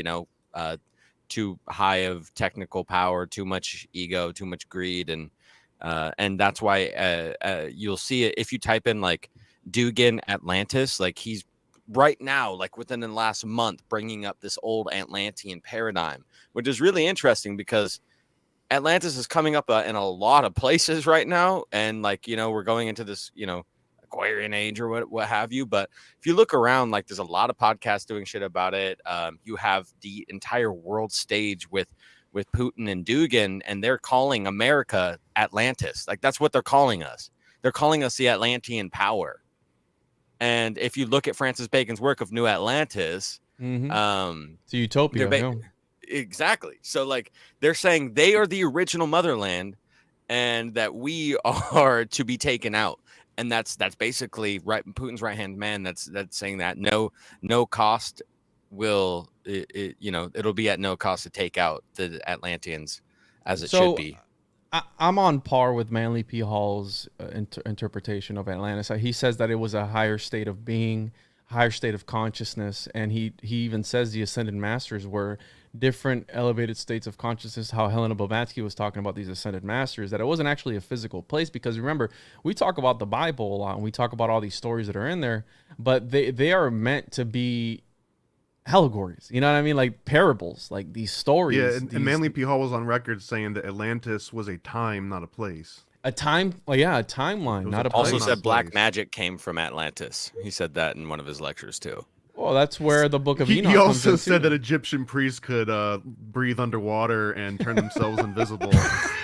Too high of technical power, too much ego, too much greed, and that's why you'll see it if you type in like Dugan Atlantis. Like he's right now, like within the last month, bringing up this old Atlantean paradigm, which is really interesting because Atlantis is coming up in a lot of places right now, and we're going into this Aquarian age or what have you. But if you look around, like there's a lot of podcasts doing shit about it. You have the entire world stage with Putin and Dugan, and they're calling America Atlantis. Like that's what they're calling us. They're calling us the Atlantean power. And if you look at Francis Bacon's work of New Atlantis, It's a utopia. Exactly. So like they're saying they are the original motherland, and that we are to be taken out. And that's basically right. Putin's right hand man. That's saying that no cost will it'll be at no cost to take out the Atlanteans as it should be. I'm on par with Manly P. Hall's interpretation of Atlantis. He says that it was a higher state of being, higher state of consciousness, and he even says the ascended masters were different elevated states of consciousness. How Helena Blavatsky was talking about these ascended masters, that it wasn't actually a physical place, because remember, we talk about the Bible a lot and we talk about all these stories that are in there, but they are meant to be allegories, you know what I mean, like parables, like these stories. Yeah, and Manly P. Hall was on record saying that Atlantis was a time, not a place. A timeline, not a place. Also said black magic came from Atlantis. He said that in one of his lectures too. Well, that's where the Book of Enoch He comes also in, said too. that Egyptian priests could breathe underwater and turn themselves invisible,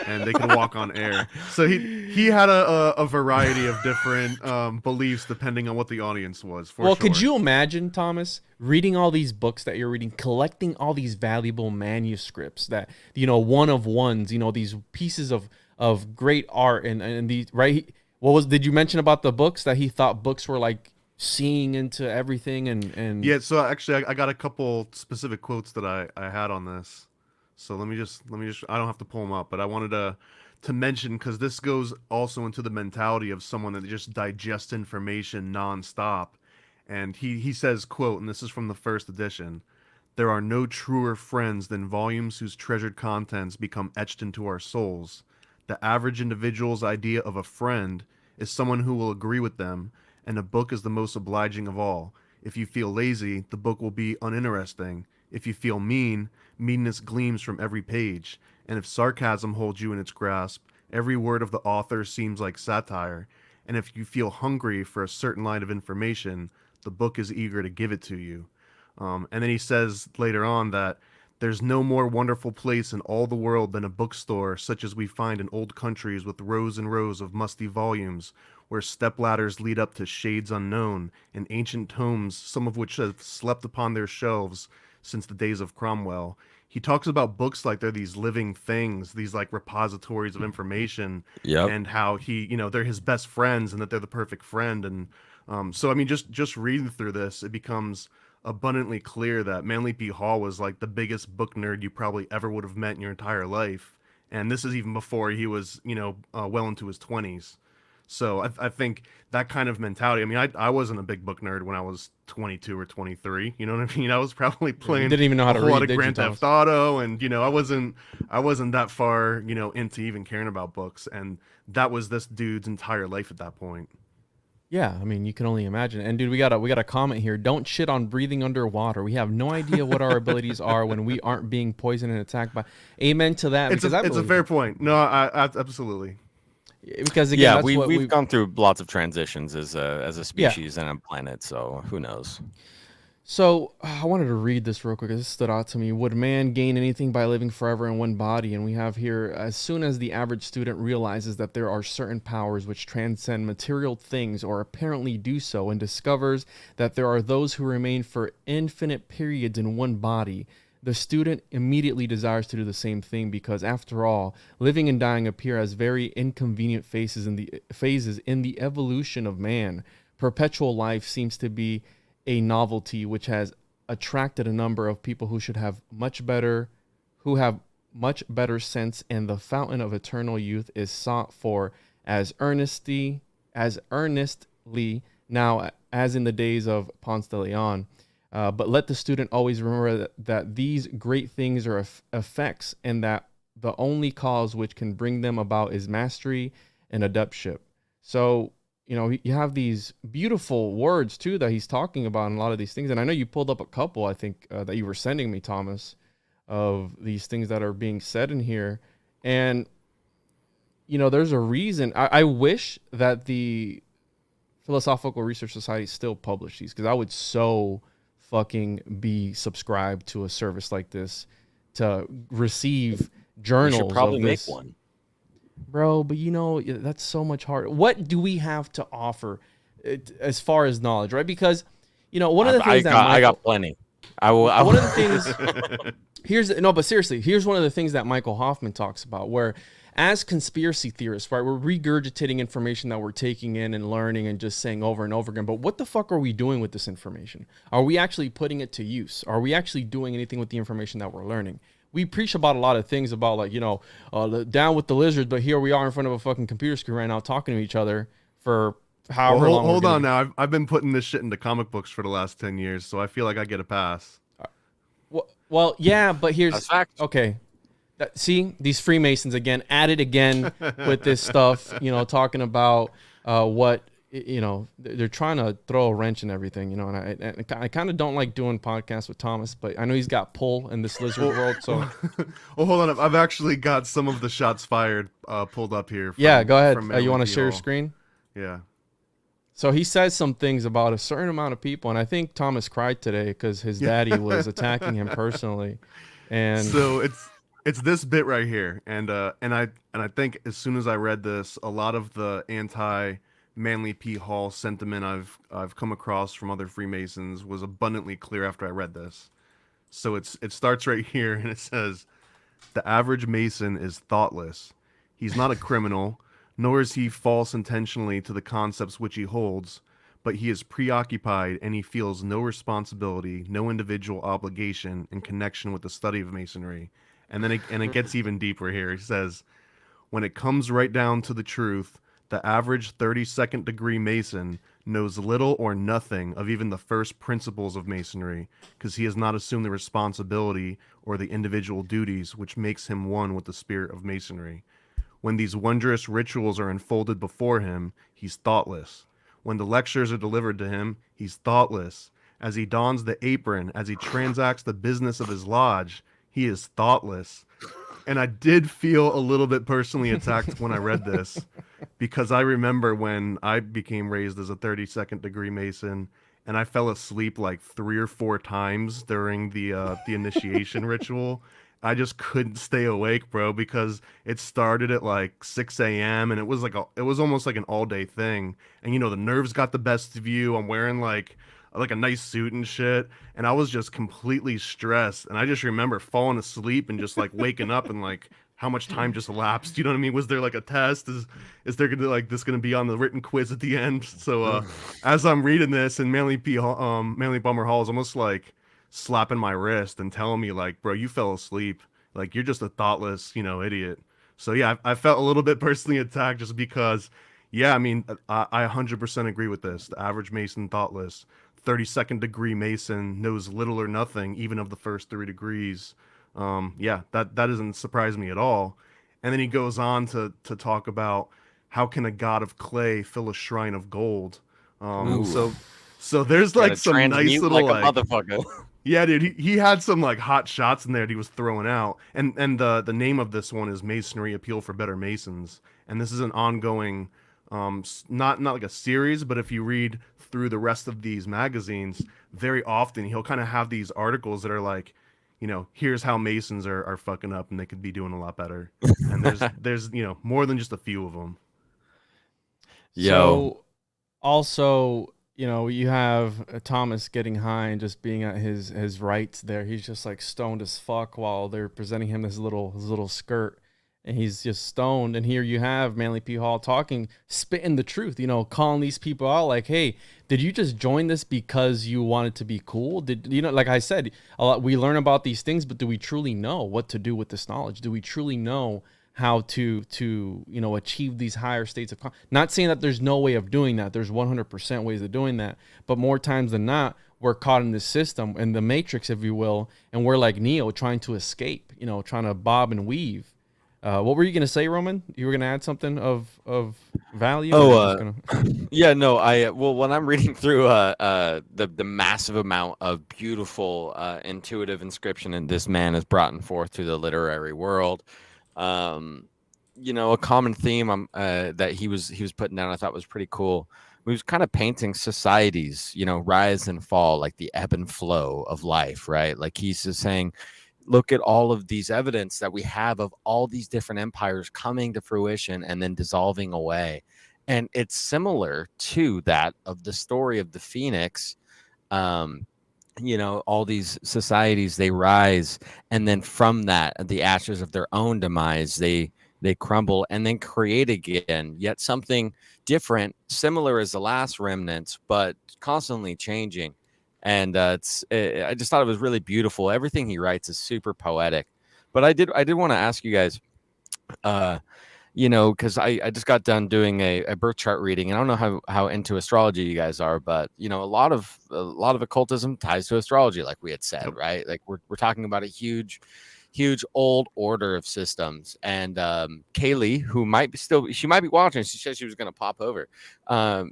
and they could walk on air. So he had a variety of different beliefs depending on what the audience was. For Well, sure. could you imagine, Thomas, reading all these books that you're reading, collecting all these valuable manuscripts that, one of ones, these pieces of great art and these, right? Did you mention about the books that he thought books were like seeing into everything and Yeah, so actually I got a couple specific quotes that I had on this. So let me just I don't have to pull them up, but I wanted to mention, because this goes also into the mentality of someone that just digests information nonstop. And he says, quote, and this is from the first edition: "There are no truer friends than volumes whose treasured contents become etched into our souls. The average individual's idea of a friend is someone who will agree with them, and a book is the most obliging of all. If you feel lazy, the book will be uninteresting. If you feel mean, meanness gleams from every page. And if sarcasm holds you in its grasp, every word of the author seems like satire. And if you feel hungry for a certain line of information, the book is eager to give it to you." And then he says later on that there's no more wonderful place in all the world than a bookstore such as we find in old countries, with rows and rows of musty volumes, where stepladders lead up to shades unknown, and ancient tomes, some of which have slept upon their shelves since the days of Cromwell. He talks about books like they're these living things, these like repositories of information, and how they're his best friends and that they're the perfect friend. And so I mean, just reading through this, it becomes abundantly clear that Manly P. Hall was like the biggest book nerd you probably ever would have met in your entire life. And this is even before he was, well into his 20s. So I think that kind of mentality, I mean, I wasn't a big book nerd when I was 22 or 23. You know what I mean? I was probably playing didn't even know how to a whole lot read, of did you, Grand Theft Thomas? Auto, and I wasn't that far, into even caring about books. And that was this dude's entire life at that point. Yeah, I mean, you can only imagine. And dude, we got a comment here. Don't shit on breathing underwater. We have no idea what our abilities are when we aren't being poisoned and attacked by. Amen to that. It's a fair point. No, I absolutely. Because again, that's we've gone through lots of transitions as a species and a planet. So who knows? So I wanted to read this real quick. This stood out to me. Would man gain anything by living forever in one body? And we have here, as soon as the average student realizes that there are certain powers which transcend material things or apparently do so, and discovers that there are those who remain for infinite periods in one body, the student immediately desires to do the same thing, because after all, living and dying appear as very inconvenient phases in the evolution of man. Perpetual life seems to be a novelty which has attracted a number of people who have much better sense, and the fountain of eternal youth is sought for as earnestly now as in the days of Ponce de Leon. But let the student always remember that these great things are effects, and that the only cause which can bring them about is mastery and adeptship. So, you know, you have these beautiful words too that he's talking about in a lot of these things. And I know you pulled up a couple, I think, that you were sending me, Thomas, of these things that are being said in here. And, you know, there's a reason. I wish that the Philosophical Research Society still published these, because I would so fucking be subscribed to a service like this to receive journals. We should probably of make this. one. Bro, but you know, that's so much harder. What do we have to offer as far as knowledge, right? Because, you know, one of the things I got plenty. One of the things, but seriously, here's one of the things that Michael Hoffman talks about, where as conspiracy theorists, right, we're regurgitating information that we're taking in and learning and just saying over and over again. But what the fuck are we doing with this information? Are we actually putting it to use? Are we actually doing anything with the information that we're learning? We preach about a lot of things about, like, you know, down with the lizards, but here we are in front of a fucking computer screen right now talking to each other for however long. Hold on now. I've been putting this shit into comic books for the last 10 years, so I feel like I get a pass. Well, yeah, but here's fact. Okay. See, these Freemasons again, at it again with this stuff, you know, talking about what, you know, they're trying to throw a wrench in everything, you know, and I kind of don't like doing podcasts with Thomas, but I know he's got pull in this lizard world, so. Well, hold on. I've actually got some of the shots fired pulled up here. Yeah, go ahead. You want to share your Hall. screen? Yeah. So he says some things about a certain amount of people, and I think Thomas cried today because his daddy was attacking him personally. And so it's this bit right here, and I think as soon as I read this, a lot of the anti-Manly P. Hall sentiment I've come across from other Freemasons was abundantly clear after I read this. So it starts right here, and it says, "The average Mason is thoughtless. He's not a criminal, nor is he false intentionally to the concepts which he holds, but he is preoccupied and he feels no responsibility, no individual obligation in connection with the study of Masonry." And then it gets even deeper here. He says, "When it comes right down to the truth, the average 32nd degree Mason knows little or nothing of even the first principles of Masonry, because he has not assumed the responsibility or the individual duties which makes him one with the spirit of Masonry. When these wondrous rituals are unfolded before him, he's thoughtless. When the lectures are delivered to him, he's thoughtless. As he dons the apron, as he transacts the business of his lodge, he is thoughtless." And I did feel a little bit personally attacked when I read this, because I remember when I became raised as a 32nd degree Mason, and I fell asleep like 3 or 4 times during the initiation ritual. I just couldn't stay awake, bro, because it started at like 6 a.m. and it was almost like an all day thing. And you know, the nerves got the best of you. I'm wearing like a nice suit and shit, and I was just completely stressed. And I just remember falling asleep and just like waking up and like how much time just elapsed. You know what I mean? Was there like a test? Is there gonna be on the written quiz at the end? So as I'm reading this, and Manly Bummer Hall is almost like slapping my wrist and telling me like, "Bro, you fell asleep. Like, you're just a thoughtless, you know, idiot." So yeah, I felt a little bit personally attacked just because, yeah, I mean, I 100% agree with this. The average Mason, thoughtless. 32nd degree Mason knows little or nothing, even of the first 3 degrees. Yeah, that doesn't surprise me at all. And then he goes on to talk about how can a god of clay fill a shrine of gold. So there's like some nice little like motherfucker. Yeah, dude, he had some like hot shots in there that he was throwing out. And the name of this one is Masonry Appeal for Better Masons. And this is an ongoing not like a series, but if you read through the rest of these magazines, very often he'll kind of have these articles that are like, here's how Masons are fucking up and they could be doing a lot better. And there's more than just a few of them. So also, you have Thomas getting high and just being at his rights there. He's just like stoned as fuck while they're presenting him his little skirt. And he's just stoned. And here you have Manly P. Hall spitting the truth, calling these people out like, hey, did you just join this because you wanted to be cool? Like I said, we learn about these things, but do we truly know what to do with this knowledge? Do we truly know how to achieve these higher states of not saying that there's no way of doing that. There's 100% ways of doing that. But more times than not, we're caught in this system, in the matrix, if you will, and we're like Neo trying to escape, trying to bob and weave. What were you going to say, Roman? You were going to add something of value? Yeah, no, when I'm reading through the massive amount of beautiful intuitive inscription and this man has brought forth to the literary world, a common theme that he was putting down I thought was pretty cool. He was kind of painting societies, rise and fall, like the ebb and flow of life, right? Like he's just saying, look at all of these evidence that we have of all these different empires coming to fruition and then dissolving away. And it's similar to that of the story of the Phoenix. All these societies, they rise, and then from that, the ashes of their own demise, they crumble and then create again, yet something different, similar as the last remnants, but constantly changing. And I just thought it was really beautiful. Everything he writes is super poetic. But I did want to ask you guys, because I just got done doing a birth chart reading, and I don't know how into astrology you guys are, but a lot of occultism ties to astrology, like we had said, right? Like we're talking about a huge old order of systems. And Kaylee, who might be watching, she said she was going to pop over.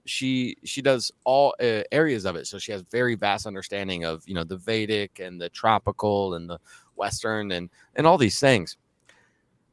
She does all areas of it, so she has very vast understanding of the Vedic and the tropical and the Western and all these things.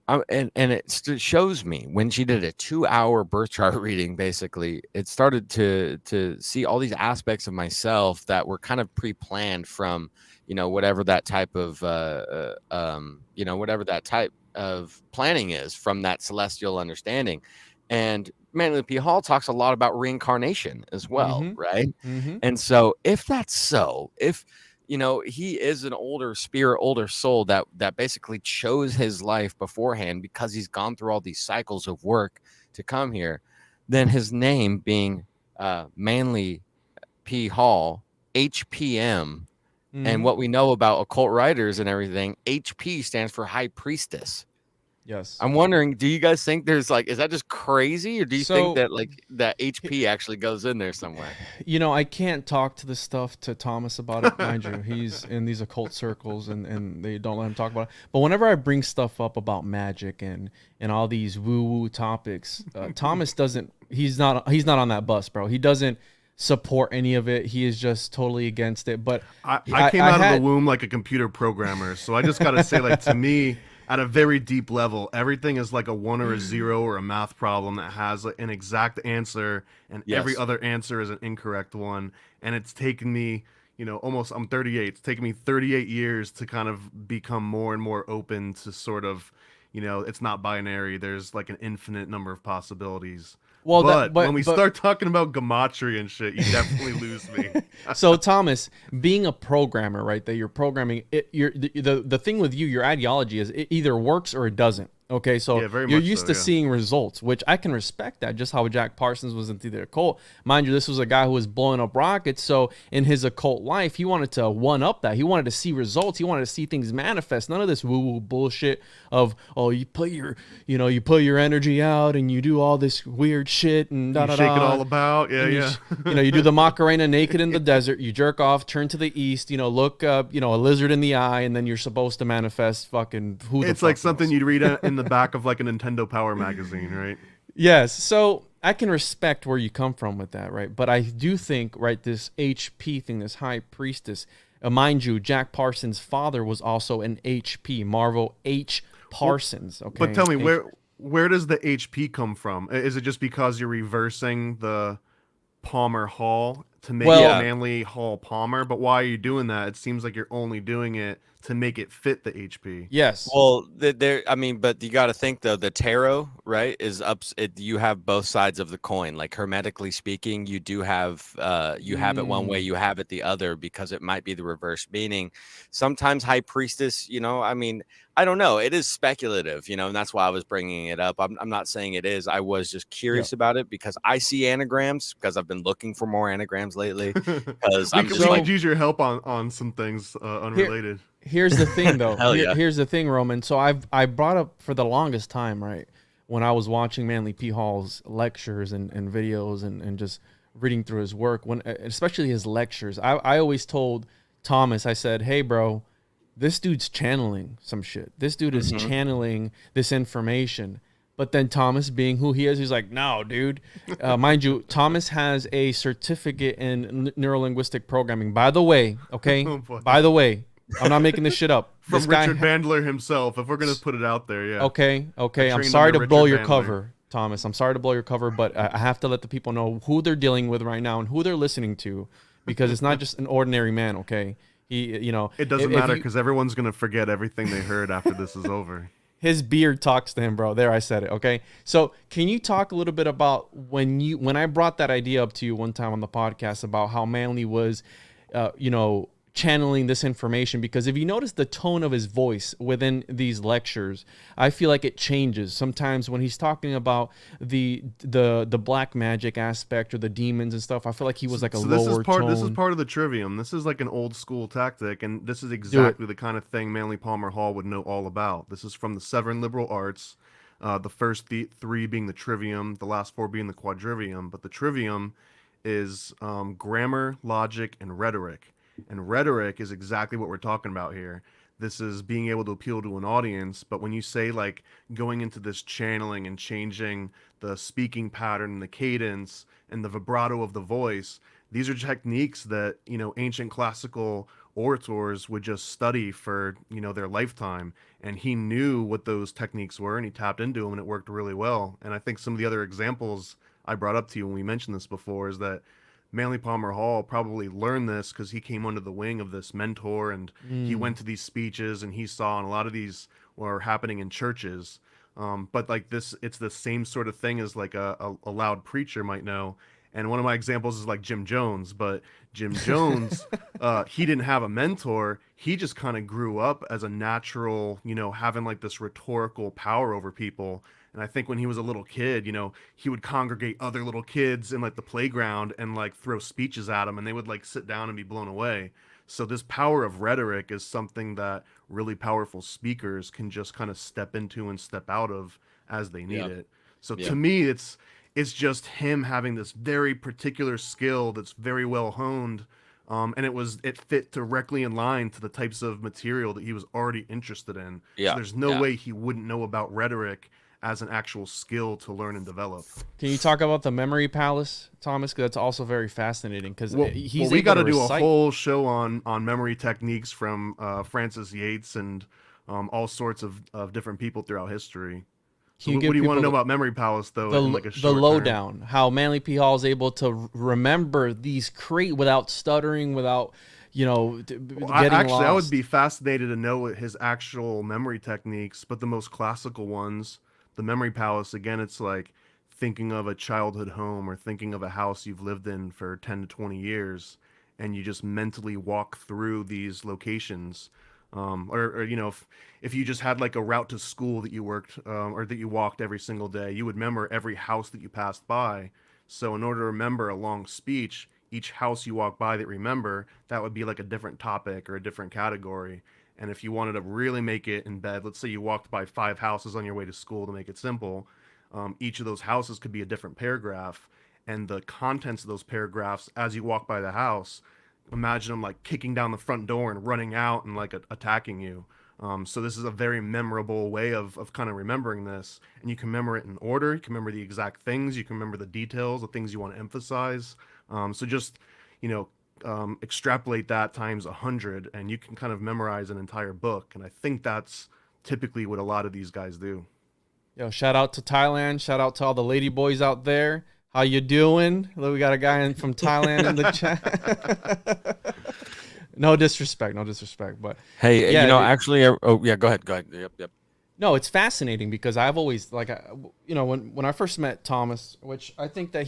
And it shows me when she did a 2-hour birth chart reading, basically, it started to see all these aspects of myself that were kind of pre-planned from, whatever that type of, whatever that type of planning is from that celestial understanding. And Manly P. Hall talks a lot about reincarnation as well, right? Mm-hmm. And so if that's so, if he is an older spirit, older soul that basically chose his life beforehand because he's gone through all these cycles of work to come here, then his name being Manly P. Hall, HPM, and what we know about occult writers and everything, HP stands for High Priestess. Yes. I'm wondering, do you guys think there's is that just crazy, or do you think that that HP actually goes in there somewhere? I can't talk to this stuff to Thomas about it, mind you. He's in these occult circles and they don't let him talk about it. But whenever I bring stuff up about magic and all these woo-woo topics, Thomas he's not on that bus, bro. He doesn't support any of it. He is just totally against it. But I came out of the womb like a computer programmer, so I just gotta say, to me, at a very deep level, everything is like a 1 or a 0 or a math problem that has an exact answer, and every other answer is an incorrect one. And it's taken me, I'm 38. It's taken me 38 years to kind of become more and more open to sort of, it's not binary. There's like an infinite number of possibilities. Well, but when we start talking about gematria and shit, you definitely lose me. So, Thomas, being a programmer, right, that you're programming, the thing with you, your ideology is it either works or it doesn't. Okay, so you're used to seeing results, which I can respect that, just how Jack Parsons was into the occult. Mind you, this was a guy who was blowing up rockets, so in his occult life, he wanted to one-up that. He wanted to see results. He wanted to see things manifest. None of this woo-woo bullshit of, you put your energy out and you do all this weird shit and da-da-da. You shake it all about, you do the Macarena naked in the desert, you jerk off, turn to the east, look a lizard in the eye, and then you're supposed to manifest fucking who the fuck It's like something you'd read in the back of like a Nintendo Power magazine, right? Yes. So I can respect where you come from with that, right? But I do think, right, this HP thing, this High Priestess, mind you, Jack Parsons' father was also an HP, Marvel H. Parsons. Okay. But tell me, where does the HP come from? Is it just because you're reversing the Palmer Hall to make Well, it Yeah. Manly Hall Palmer? But why are you doing that? It seems like you're only doing it to make it fit the HP. yes. Well, there. I mean, but you got to think though. The tarot, right, is up. You have both sides of the coin. Like hermetically speaking, you do have you have it one way, you have it the other, because it might be the reverse meaning. Sometimes high priestess. I mean, I don't know. It is speculative. And that's why I was bringing it up. I'm not saying it is. I was just curious about it because I see anagrams because I've been looking for more anagrams lately. Because we I'm could, just we like, could use your help on some things unrelated. Here's the thing, though. Hell yeah. Here's the thing, Roman. So I brought up for the longest time, right, when I was watching Manly P. Hall's lectures and videos and just reading through his work, especially his lectures, I always told Thomas, I said, hey, bro, this dude's channeling some shit. This dude is channeling this information. But then Thomas, being who he is, he's like, no, dude. Mind you, Thomas has a certificate in neurolinguistic programming. By the way, okay? Oh, boy. By the way, I'm not making this shit up. From This guy Richard Bandler himself, if we're gonna put it out there, yeah. Okay. I'm trained sorry under to blow Richard your Bandler. cover, Thomas. I'm sorry to blow your cover, but I have to let the people know who they're dealing with right now and who they're listening to, because it's not just an ordinary man, okay? It doesn't matter because everyone's gonna forget everything they heard after this is over. his beard talks to him, bro. There, I said it. Okay. So can you talk a little bit about when I brought that idea up to you one time on the podcast about how Manly was, channeling this information? Because if you notice the tone of his voice within these lectures, I feel like it changes sometimes when he's talking about the black magic aspect or the demons and stuff. I feel like he was like a lower tone. This is part of the trivium. This is like an old school tactic, and this is exactly the kind of thing Manly Palmer Hall would know all about. This is from the 7 liberal arts, the first 3 being the trivium, the last 4 being the quadrivium. But the trivium is grammar, logic, and rhetoric. And rhetoric is exactly what we're talking about here. This is being able to appeal to an audience. But when you say like going into this channeling and changing the speaking pattern and the cadence and the vibrato of the voice, these are techniques that, ancient classical orators would just study for, their lifetime. And he knew what those techniques were and he tapped into them and it worked really well. And I think some of the other examples I brought up to you when we mentioned this before is that Manly Palmer Hall probably learned this because he came under the wing of this mentor and he went to these speeches and he saw, and a lot of these were happening in churches. But like this, it's the same sort of thing as like a loud preacher might know. And one of my examples is like Jim Jones, but Jim Jones, he didn't have a mentor. He just kind of grew up as a natural, having like this rhetorical power over people. And I think when he was a little kid, he would congregate other little kids in like the playground and like throw speeches at them and they would like sit down and be blown away. So this power of rhetoric is something that really powerful speakers can just kind of step into and step out of as they need it. So to me, it's just him having this very particular skill that's very well honed. And it fit directly in line to the types of material that he was already interested in. Yeah. So there's no way he wouldn't know about rhetoric as an actual skill to learn and develop. Can you talk about the memory palace, Thomas? Because that's also very fascinating. Because we got to do a whole show on memory techniques from Francis Yates and all sorts of different people throughout history. So what do you want to know about memory palace though? The lowdown, how Manly P. Hall is able to remember these without stuttering, without getting lost. I would be fascinated to know his actual memory techniques, but the most classical ones. The memory palace, again, it's like thinking of a childhood home or thinking of a house you've lived in for 10 to 20 years, and you just mentally walk through these locations. If you just had like a route to school that you worked or that you walked every single day, you would remember every house that you passed by. So in order to remember a long speech, each house you walk by that remember, that would be like a different topic or a different category. And if you wanted to really make it in bed, let's say you walked by 5 houses on your way to school to make it simple, each of those houses could be a different paragraph. And the contents of those paragraphs, as you walk by the house, imagine them like kicking down the front door and running out and like attacking you. So this is a very memorable way of kind of remembering this. And you can remember it in order. You can remember the exact things. You can remember the details, the things you want to emphasize. So just, extrapolate that times 100 and you can kind of memorize an entire book. And I think that's typically what a lot of these guys do. Yo, shout out to Thailand. Shout out to all the lady boys out there. How you doing? Look, we got a guy from Thailand in the chat. No disrespect, but Hey, yeah, actually, oh yeah, go ahead. Yep. no, it's fascinating because I've always when I first met Thomas, which I think that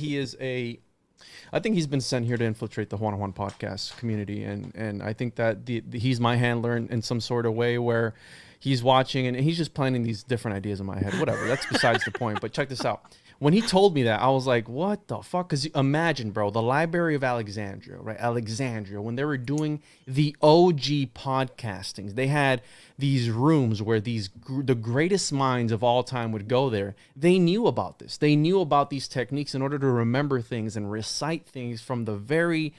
I think he's been sent here to infiltrate the Juan podcast community, and I think that he's my handler in some sort of way where he's watching and he's just planting these different ideas in my head. Whatever, that's besides the point. But check this out. When he told me that, I was like, what the fuck? Because imagine, bro, the Library of Alexandria, right? Alexandria, when they were doing the OG podcastings, they had these rooms where the greatest minds of all time would go there. They knew about this. They knew about these techniques in order to remember things and recite things from the very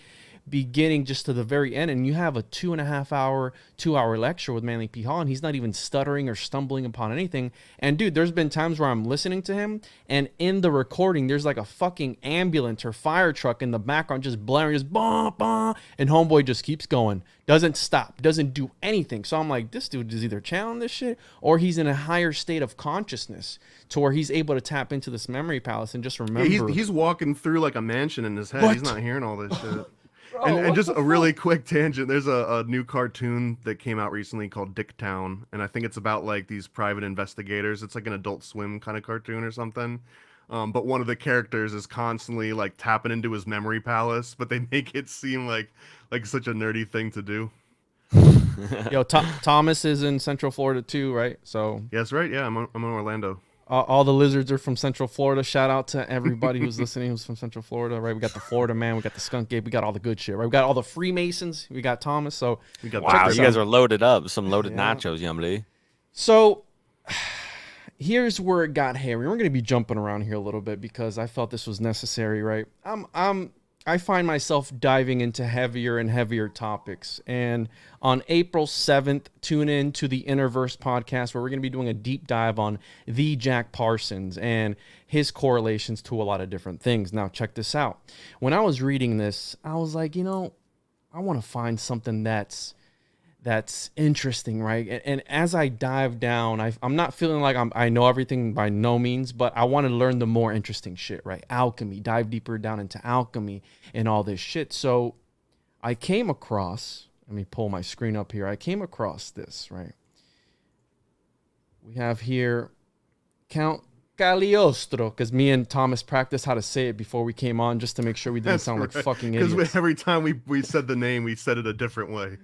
beginning just to the very end. And you have a 2.5 hour lecture with Manly P. Hall, and he's not even stuttering or stumbling upon anything. And dude, there's been times where I'm listening to him, and in the recording there's like a fucking ambulance or fire truck in the background just blaring, just bah, bah, and homeboy just keeps going, doesn't stop, doesn't do anything. So I'm like, this dude is either channeling this shit or he's in a higher state of consciousness to where he's able to tap into this memory palace and just remember. Yeah, he's walking through like a mansion in his head. What? He's not hearing all this shit. Bro, And what just the a really fuck? quick tangent. There's a new cartoon that came out recently called Dicktown, and I think it's about like these private investigators. It's like an Adult Swim kind of cartoon or something. But one of the characters is constantly like tapping into his memory palace, but they make it seem like such a nerdy thing to do. Yo, Thomas is in Central Florida too, right? So Yes, right. Yeah, I'm in Orlando. all the lizards are from Central Florida. Shout out to everybody who's listening who's from Central Florida, right? We got the Florida man, we got the skunk ape, we got all the good shit, right? We got all the Freemasons, we got Thomas. So We got Wow, the- you guys are loaded up. Some loaded Yeah. nachos, Yumly. So here's where it got hairy. We're gonna be jumping around here a little bit because I felt this was necessary, right? I find myself diving into heavier and heavier topics. And on April 7th, tune in to the Innerverse podcast where we're going to be doing a deep dive on the Jack Parsons and his correlations to a lot of different things. Now, check this out. When I was reading this, I was like, I want to find something that's interesting, right? And as I dive down, I'm not feeling like I know everything by no means, but I want to learn the more interesting shit, right? Alchemy, dive deeper down into alchemy and all this shit. So I came across, let me pull my screen up here. I came across this, right? We have here Count Cagliostro, because me and Thomas practiced how to say it before we came on just to make sure we didn't sound like fucking idiots. Because every time we said the name, we said it a different way.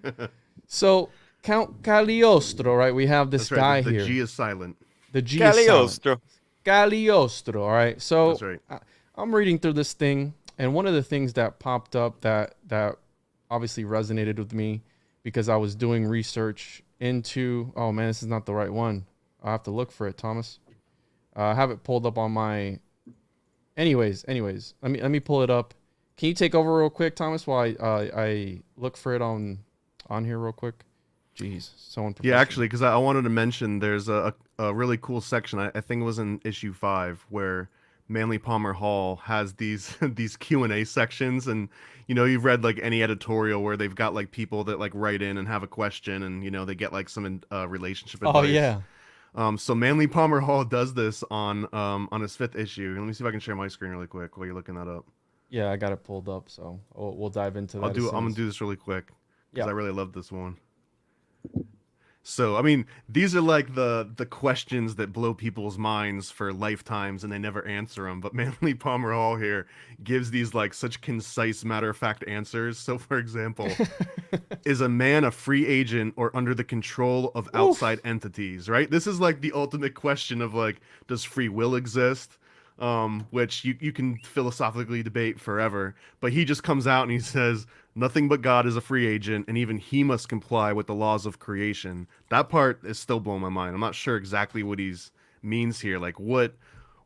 So Count Cagliostro, right? We have this That's right. guy The here. G is silent. The G is silent. Cagliostro. Cagliostro, all right? So That's right. I'm reading through this thing, and one of the things that popped up that obviously resonated with me because I was doing research into, oh man, this is not the right one. I'll have to look for it, Thomas. I have it pulled up on my, anyways, let me pull it up. Can you take over real quick, Thomas, while I look for it on here real quick? Jeez, so unprofessional. Yeah, actually, because I wanted to mention there's a really cool section. I think it was in issue 5 where Manly Palmer Hall has these these Q&A sections, and you've read like any editorial where they've got like people that like write in and have a question, and they get like some relationship advice. Oh yeah. So Manly Palmer Hall does this on his 5th issue. Let me see if I can share my screen really quick while you're looking that up. Yeah, I got it pulled up, so we'll dive into that. I'm gonna do this really quick because Yeah. I really love this one. So, I mean, these are like the questions that blow people's minds for lifetimes and they never answer them. But Manly Palmer Hall here gives these like such concise, matter-of-fact answers. So, for example, is a man a free agent or under the control of outside entities, right? This is like the ultimate question of like, does free will exist? Which you can philosophically debate forever. But he just comes out and he says, nothing but God is a free agent, and even he must comply with the laws of creation. That part is still blowing my mind. I'm not sure exactly what he means here. Like, what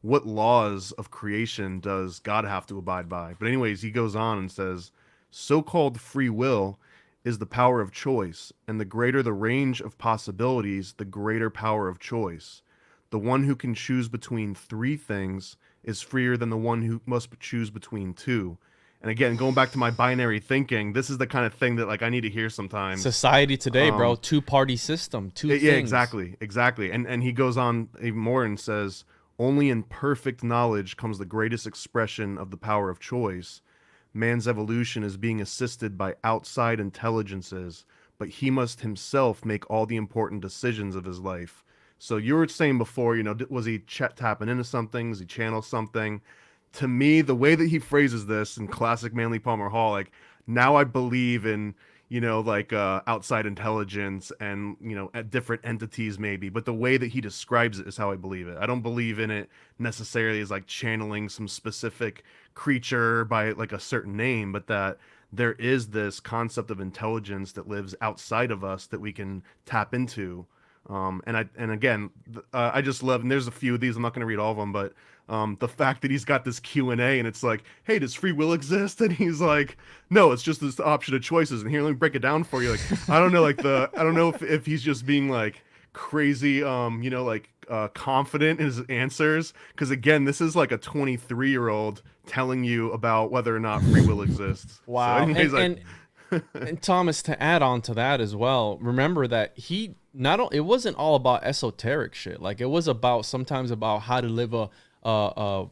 laws of creation does God have to abide by? But anyways, he goes on and says, so-called free will is the power of choice, and the greater the range of possibilities, the greater power of choice. The one who can choose between 3 things is freer than the one who must choose between 2. And again, going back to my binary thinking, this is the kind of thing that like I need to hear sometimes. Society today, bro, two-party system, two things. Yeah, exactly. And he goes on even more and says, only in perfect knowledge comes the greatest expression of the power of choice. Man's evolution is being assisted by outside intelligences, but he must himself make all the important decisions of his life. So you were saying before, was he tapping into something? Was he channel something? To me, the way that he phrases this in classic Manly Palmer Hall, like, now I believe in, outside intelligence and, at different entities maybe, but the way that he describes it is how I believe it. I don't believe in it necessarily as like channeling some specific creature by like a certain name, but that there is this concept of intelligence that lives outside of us that we can tap into. And again, I just love, and there's a few of these, I'm not going to read all of them, but the fact that he's got this Q&A and it's like, hey, does free will exist? And he's like, no, it's just this option of choices. And here, let me break it down for you. Like, I don't know if he's just being like crazy, confident in his answers. Because again, this is like a 23-year-old telling you about whether or not free will exists. Wow. So anyways, And Thomas, to add on to that as well, remember that it wasn't all about esoteric shit. Like, it was sometimes about how to live a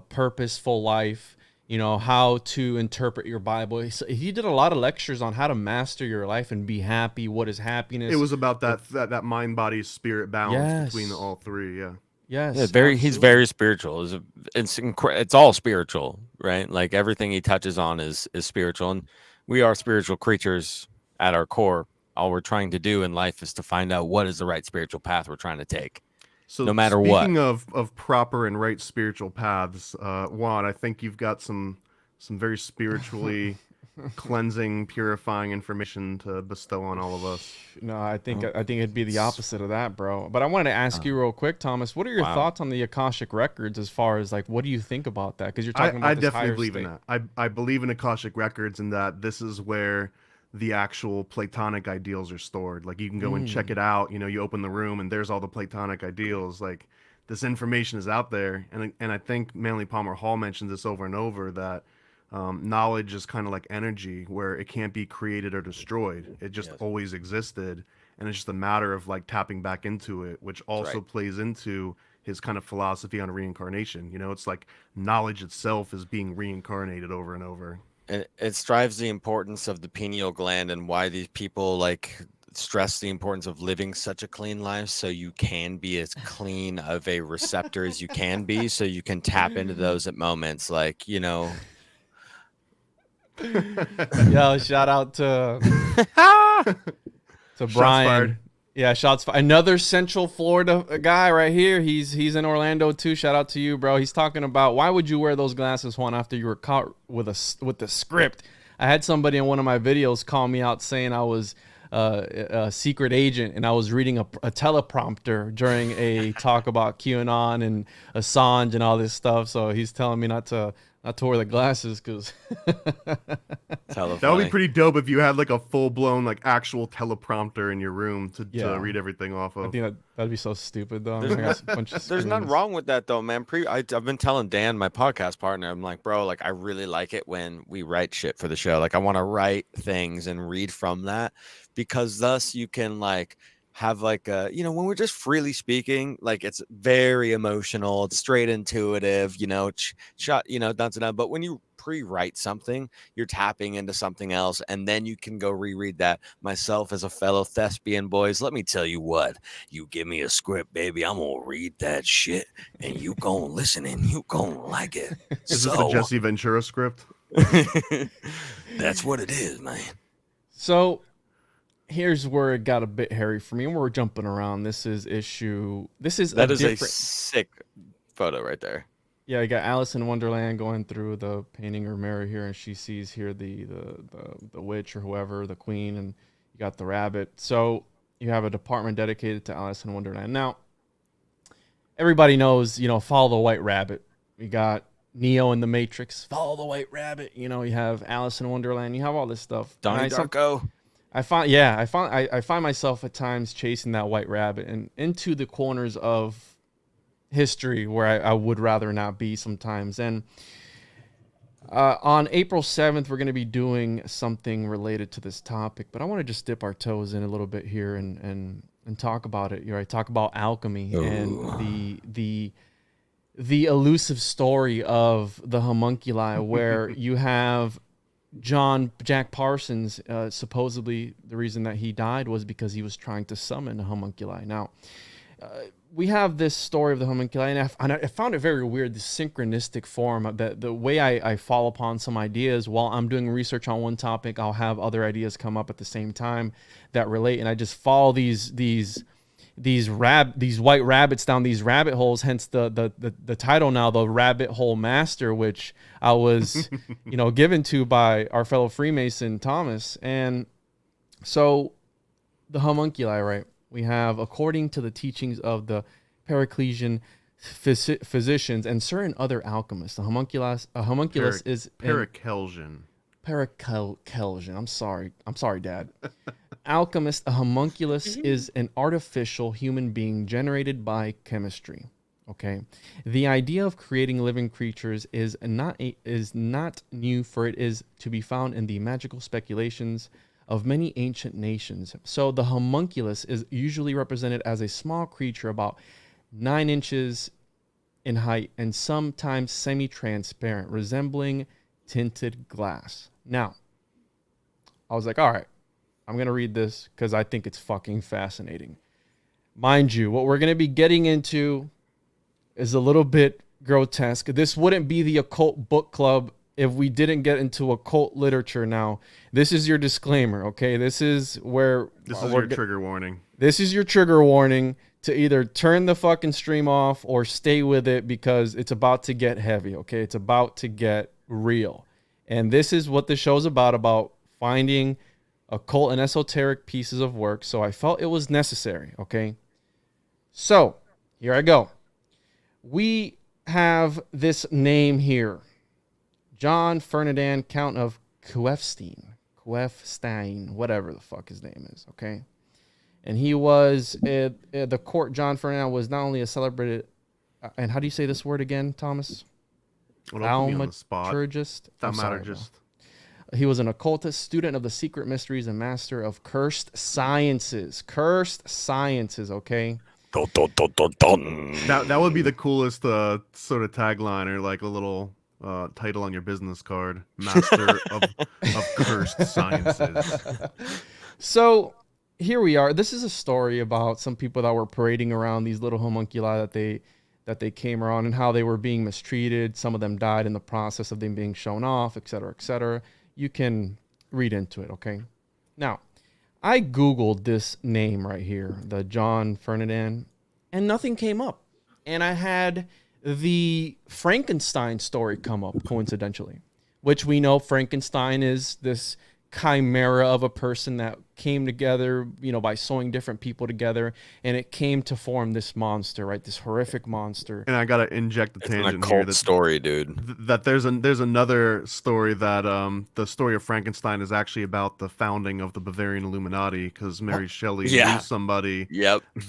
purposeful life, how to interpret your Bible. He did a lot of lectures on how to master your life and be happy. What is happiness? it was about that mind, body, spirit balance between all three. Yeah. Yes. Yeah, he's very spiritual. It's all spiritual, right? Like everything he touches on is spiritual, and we are spiritual creatures at our core. All we're trying to do in life is to find out what is the right spiritual path we're trying to take. So no matter what. Speaking of proper and right spiritual paths, Juan, I think you've got some very spiritually cleansing, purifying information to bestow on all of us. No, I think it'd be the opposite of that, bro. But I wanted to ask you real quick, Thomas, what are your thoughts on the Akashic records as far as like, what do you think about that? Because you're talking about I this definitely higher believe state. in that. I believe in Akashic records and that this is where the actual Platonic ideals are stored. Like, you can go and check it out. You open the room and there's all the Platonic ideals. Like, this information is out there. And I think Manly Palmer Hall mentions this over and over, that knowledge is kind of like energy, where it can't be created or destroyed. It just always existed. And it's just a matter of like tapping back into it, which also plays into his kind of philosophy on reincarnation. It's like knowledge itself is being reincarnated over and over. It strives the importance of the pineal gland and why these people like stress the importance of living such a clean life, so you can be as clean of a receptor as you can be, so you can tap into those at moments like, Yo, shout out to Brian. Fired. Yeah, shots fired. Another Central Florida guy right here. He's in Orlando too. Shout out to you, bro. He's talking about, why would you wear those glasses, Juan, after you were caught with the script? I had somebody in one of my videos call me out saying I was a secret agent and I was reading a teleprompter during a talk about QAnon and Assange and all this stuff. So he's telling me not to wear the glasses because that would be pretty dope if you had like a full-blown like actual teleprompter in your room to read everything off of. I think that'd be so stupid though. There's nothing wrong with that though, man. I've been telling Dan, my podcast partner, I'm like, bro, like I really like it when we write shit for the show. Like I want to write things and read from that, because thus you can like have like a, when we're just freely speaking, like it's very emotional, it's straight intuitive, but when you pre-write something, you're tapping into something else, and then you can go reread that. Myself as a fellow thespian, boys, let me tell you what, you give me a script, baby, I'm gonna read that shit and you gonna listen and you gonna like it. Is this the Jesse Ventura script? That's what it is, man. So here's where it got a bit hairy for me, and we're jumping around. That is a sick photo right there. Yeah, you got Alice in Wonderland going through the painting her mirror here, and she sees here the witch or whoever, the queen, and you got the rabbit. So you have a department dedicated to Alice in Wonderland. Now, everybody knows, follow the white rabbit. You got Neo in the Matrix, follow the white rabbit. You have Alice in Wonderland. You have all this stuff. Donnie Darko. I find myself at times chasing that white rabbit and into the corners of history where I would rather not be sometimes. And On April 7th, we're going to be doing something related to this topic, but I want to just dip our toes in a little bit here and talk about it. Right, talk about alchemy and the elusive story of the homunculi, where you have Jack Parsons, supposedly the reason that he died was because he was trying to summon a homunculi. Now, we have this story of the homunculi, and I found it very weird, the synchronistic form. The way I fall upon some ideas while I'm doing research on one topic, I'll have other ideas come up at the same time that relate, and I just follow these white rabbits down these rabbit holes. Hence the title now, the Rabbit Hole Master, which I was given to by our fellow Freemason Thomas. And so the homunculi, right? We have, according to the teachings of the Paracelsian physicians and certain other alchemists, a homunculus is Paracelsian. I'm sorry, Dad. Alchemist, a homunculus is an artificial human being generated by chemistry. Okay, the idea of creating living creatures is not new, for it is to be found in the magical speculations of many ancient nations. So the homunculus is usually represented as a small creature about 9 inches in height and sometimes semi-transparent, resembling tinted glass. Now, I was like, all right, I'm going to read this because I think it's fucking fascinating. Mind you, what we're going to be getting into is a little bit grotesque. This wouldn't be the occult book club if we didn't get into occult literature. Now, this is your disclaimer, okay? This is where... This is your trigger warning. This is your trigger warning to either turn the fucking stream off or stay with it, because it's about to get heavy, okay? It's about to get real. And this is what the show's about finding occult and esoteric pieces of work. So I felt it was necessary, okay? So, here I go. We have this name here. John Ferdinand, Count of Kuefstein, whatever the fuck his name is, okay? And he was, the court, John Ferdinand was not only a celebrated, and how do you say this word again, Thomas? Thaumaturgist. He was an occultist, student of the secret mysteries, and master of cursed sciences. Cursed sciences, okay? Dun, dun, dun, dun, dun. That would be the coolest sort of tagline, or like a little title on your business card. Master of cursed sciences. So here we are. This is a story about some people that were parading around these little homunculi that they came around, and how they were being mistreated. Some of them died in the process of them being shown off, et cetera, et cetera. You can read into it, okay? Now, I Googled this name right here, the John Ferdinand, and nothing came up. And I had the Frankenstein story come up, coincidentally, which we know Frankenstein is this chimera of a person that came together, by sewing different people together, and it came to form this monster, right? This horrific monster. And I gotta inject the tangent an occult here. Story, dude. That there's another story that the story of Frankenstein is actually about the founding of the Bavarian Illuminati, because Mary Shelley knew somebody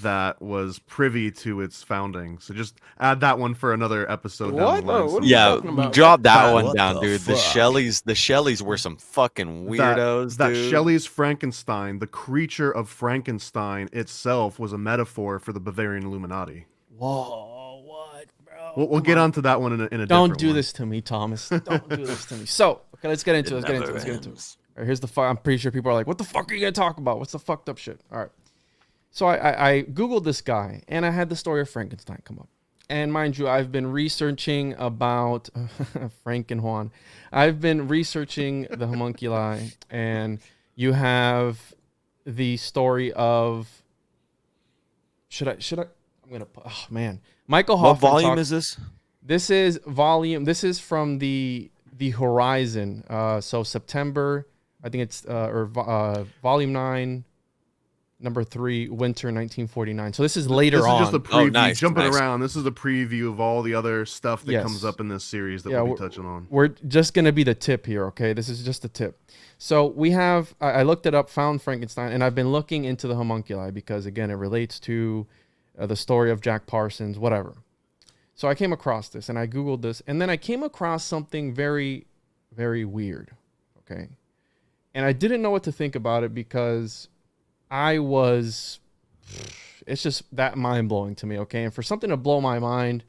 that was privy to its founding. So just add that one for another episode down the line. What are you talking about? Drop that one What down, the dude. fuck? The Shelleys were some fucking weirdos, that dude. Shelley's Frankenstein, the creature of Frankenstein itself, was a metaphor for the Bavarian Illuminati. Whoa, what, bro? We'll get onto that one in a different Don't do one. this to me, Thomas. Don't do this to me. So, okay, let's get into it. All right, here's the I'm pretty sure people are like, what the fuck are you going to talk about? What's the fucked up shit? All right. So I Googled this guy, and I had the story of Frankenstein come up. And mind you, I've been researching about Frank and Juan. I've been researching the homunculi, and you have the story of should I I'm gonna put, oh man, Michael Hoffman. What volume is this? This is from the Horizon. So September, I think it's volume 9, number 3, winter 1949. So this is later on. This is just a preview. Nice, Jumping nice. around. This is a preview of all the other stuff that comes up in this series that we'll be touching on. We're just going to be the tip here, okay? This is just the tip. So we have, I looked it up, found Frankenstein, and I've been looking into the homunculi because, again, it relates to the story of Jack Parsons, whatever. So I came across this, and I Googled this, and then I came across something very very weird. Okay. And I didn't know what to think about it because it's just that mind blowing to me. Okay. And for something to blow my mind,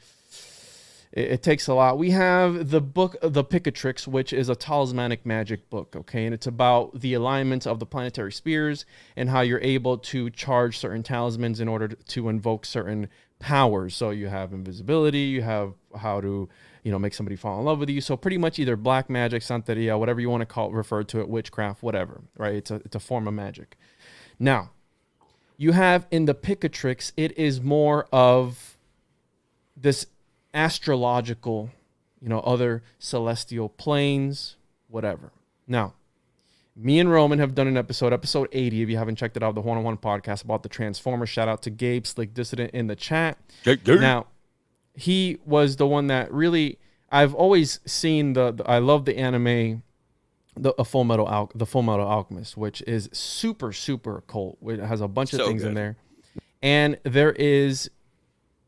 it takes a lot. We have the book, The Picatrix, which is a talismanic magic book. Okay. And it's about the alignment of the planetary spheres and how you're able to charge certain talismans in order to invoke certain powers. So you have invisibility, you have how to, make somebody fall in love with you. So pretty much either black magic, Santeria, whatever you want to call it, refer to it, witchcraft, whatever, right? It's a form of magic. Now, you have in the Picatrix, it is more of this astrological, other celestial planes, whatever. Now, me and Roman have done an episode 80, if you haven't checked it out, the one-on-one podcast about the Transformers. Shout out to Gabe, Slick Dissident in the chat. Now, he was the one that really, I've always seen I love the anime, the Full Metal Alchemist, which is super, super occult. It has a bunch of things in there. And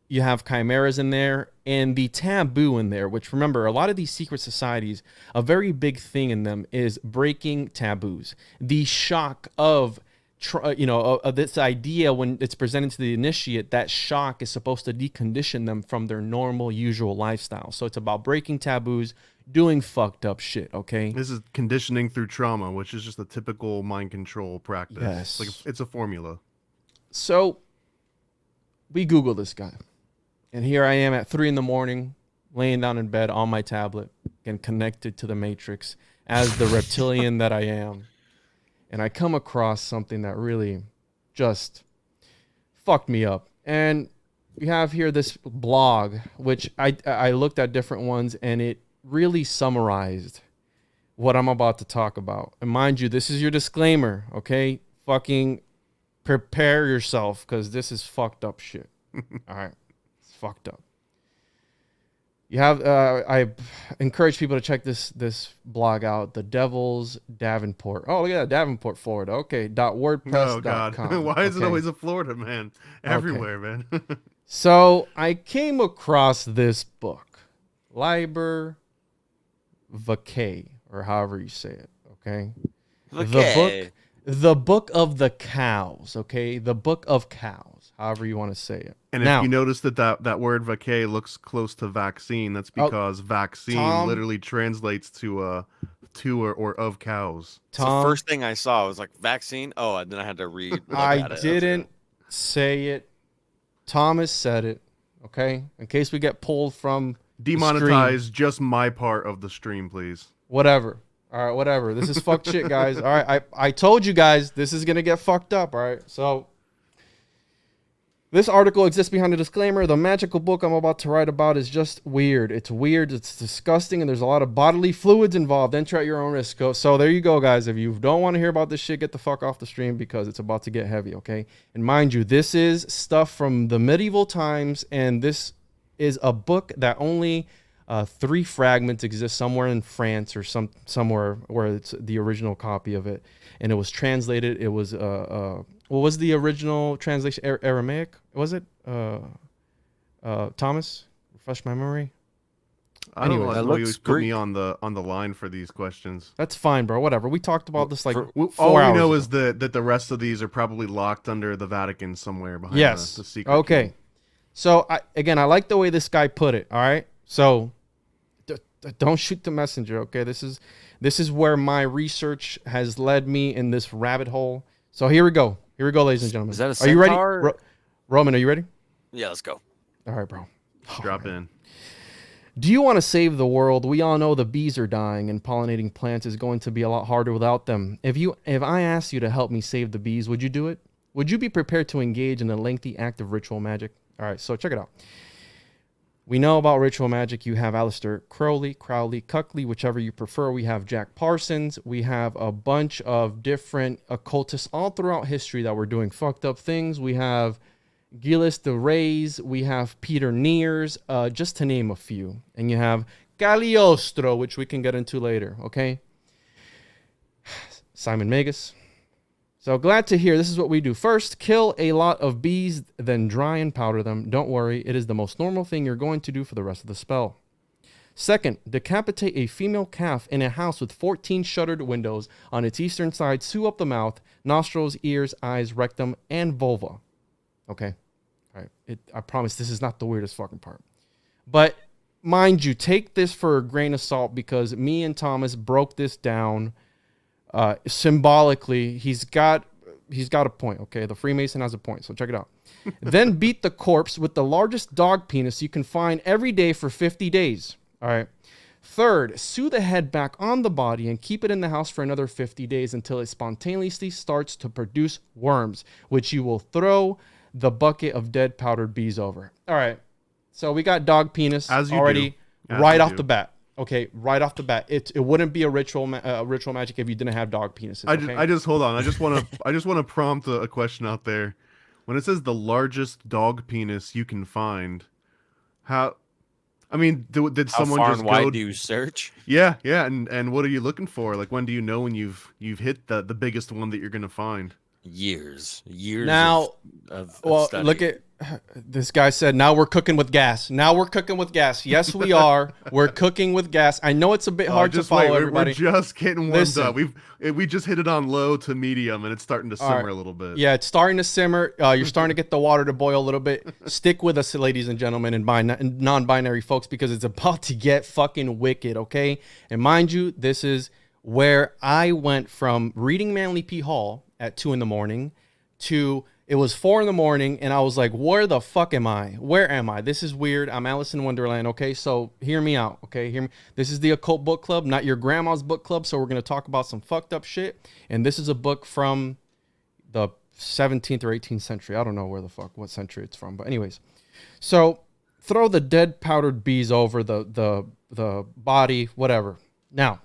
you have chimeras in there and the taboo in there, which, remember, a lot of these secret societies, a very big thing in them is breaking taboos. The shock of this idea when it's presented to the initiate, that shock is supposed to decondition them from their normal, usual lifestyle. So it's about breaking taboos, doing fucked up shit, okay? This is conditioning through trauma, which is just a typical mind control practice. Yes. Like, it's a formula. So we Google this guy. And here I am at 3 a.m, laying down in bed on my tablet and connected to the Matrix as the reptilian that I am. And I come across something that really just fucked me up. And we have here this blog, which I looked at different ones, and it really summarized what I'm about to talk about. And mind you, this is your disclaimer, okay? Fucking prepare yourself, because this is fucked up shit. All right? It's fucked up. You have, I encourage people to check this blog out, The Devil's Davenport. Oh, look at that, Davenport, Florida. Okay, .wordpress.com. Oh, God. Why is it always a Florida, man? Everywhere, man. So I came across this book, Liber Vaccae, or however you say it, okay? The book of the cows, okay? The book of cows, however you want to say it. And if you notice that word vaccae looks close to vaccine, that's because vaccine literally translates to or of cows. The first thing I saw was like vaccine. Oh, and then I had to read. I didn't say it. Thomas said it, okay? In case we get pulled from Demonetize just my part of the stream, please. Whatever. All right, whatever. This is fucked shit, guys. All right, I told you guys this is going to get fucked up, all right? So this article exists behind a disclaimer. The magical book I'm about to write about is just weird. It's weird, it's disgusting, and there's a lot of bodily fluids involved. Enter at your own risk. So there you go, guys. If you don't want to hear about this shit, get the fuck off the stream because it's about to get heavy, okay? And mind you, this is stuff from the medieval times, and this is a book that only 3 fragments exist somewhere in France or somewhere where it's the original copy of it, and it was translated. It was what was the original translation? Aramaic, was it? Thomas, refresh my memory. I don't know. I know you always put me on the line for these questions. That's fine, bro. Whatever. We talked about this like 4 all we hours know ago. is that the rest of these are probably locked under the Vatican somewhere behind the secret. Okay. Key. So I like the way this guy put it. All right. So don't shoot the messenger. Okay. This is where my research has led me in this rabbit hole. So here we go. Here we go, ladies and gentlemen. Is that a Are you ready? centaur? Roman, are you ready? Yeah, let's go. All right, bro. Drop in. Do you want to save the world? We all know the bees are dying, and pollinating plants is going to be a lot harder without them. If I asked you to help me save the bees, would you do it? Would you be prepared to engage in a lengthy act of ritual magic? All right, so check it out. We know about ritual magic. You have Aleister Crowley, Cuckley, whichever you prefer. We have Jack Parsons. We have a bunch of different occultists all throughout history that were doing fucked up things. We have Gilles de Reyes. We have Peter Neers, just to name a few. And you have Cagliostro, which we can get into later, okay? Simon Magus. So glad to hear. This is what we do. First, kill a lot of bees, then dry and powder them. Don't worry. It is the most normal thing you're going to do for the rest of the spell. Second, decapitate a female calf in a house with 14 shuttered windows on its eastern side. Sew up the mouth, nostrils, ears, eyes, rectum, and vulva. Okay. All right. I promise this is not the weirdest fucking part. But mind you, take this for a grain of salt because me and Thomas broke this down symbolically. He's got a point, okay? The Freemason has a point, so check it out. Then beat the corpse with the largest dog penis you can find every day for 50 days. All right. Third, sew the head back on the body and keep it in the house for another 50 days until it spontaneously starts to produce worms, which you will throw the bucket of dead powdered bees over. All right. So we got dog penis already right off the bat. Okay, right off the bat, it wouldn't be a ritual magic if you didn't have dog penises. Okay? I just hold on. I just want to prompt a question out there. When it says the largest dog penis you can find, how? I mean, did someone just go? How far and wide do you search? Yeah, and what are you looking for? Like, when do you know when you've hit the biggest one that you're gonna find? Years now of study. Look at this guy said, now we're cooking with gas. Yes, we are. We're cooking with gas. I know it's a bit hard to follow, everybody. We're just getting warmed up. We just hit it on low to medium, and it's starting to simmer a little bit. Yeah, it's starting to simmer. You're starting to get the water to boil a little bit. Stick with us, ladies and gentlemen, and non-binary folks, because it's about to get fucking wicked, okay? And mind you, this is where I went from reading Manly P. Hall at 2 a.m. to it was 4 a.m, and I was like, where the fuck am I? Where am I? This is weird. I'm Alice in Wonderland, okay? So hear me out, okay? Hear me. This is the Occult Book Club, not your grandma's book club, so we're going to talk about some fucked up shit. And this is a book from the 17th or 18th century. I don't know what century it's from, but anyways. So throw the dead powdered bees over the body, whatever. Now,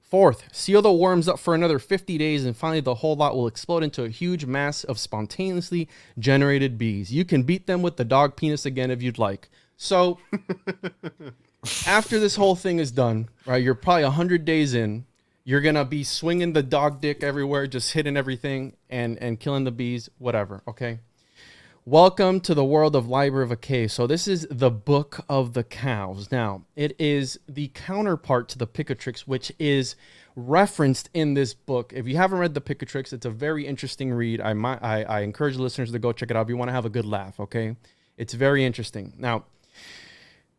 fourth, seal the worms up for another 50 days, and finally the whole lot will explode into a huge mass of spontaneously generated bees. You can beat them with the dog penis again if you'd like. So after this whole thing is done, right, you're probably 100 days in, you're going to be swinging the dog dick everywhere, just hitting everything and killing the bees, whatever, okay? Welcome to the world of Liber Vaccae. So this is the Book of the Cows. Now, it is the counterpart to the Picatrix, which is referenced in this book. If you haven't read the Picatrix, it's a very interesting read. I encourage listeners to go check it out if you want to have a good laugh, okay? It's very interesting. Now,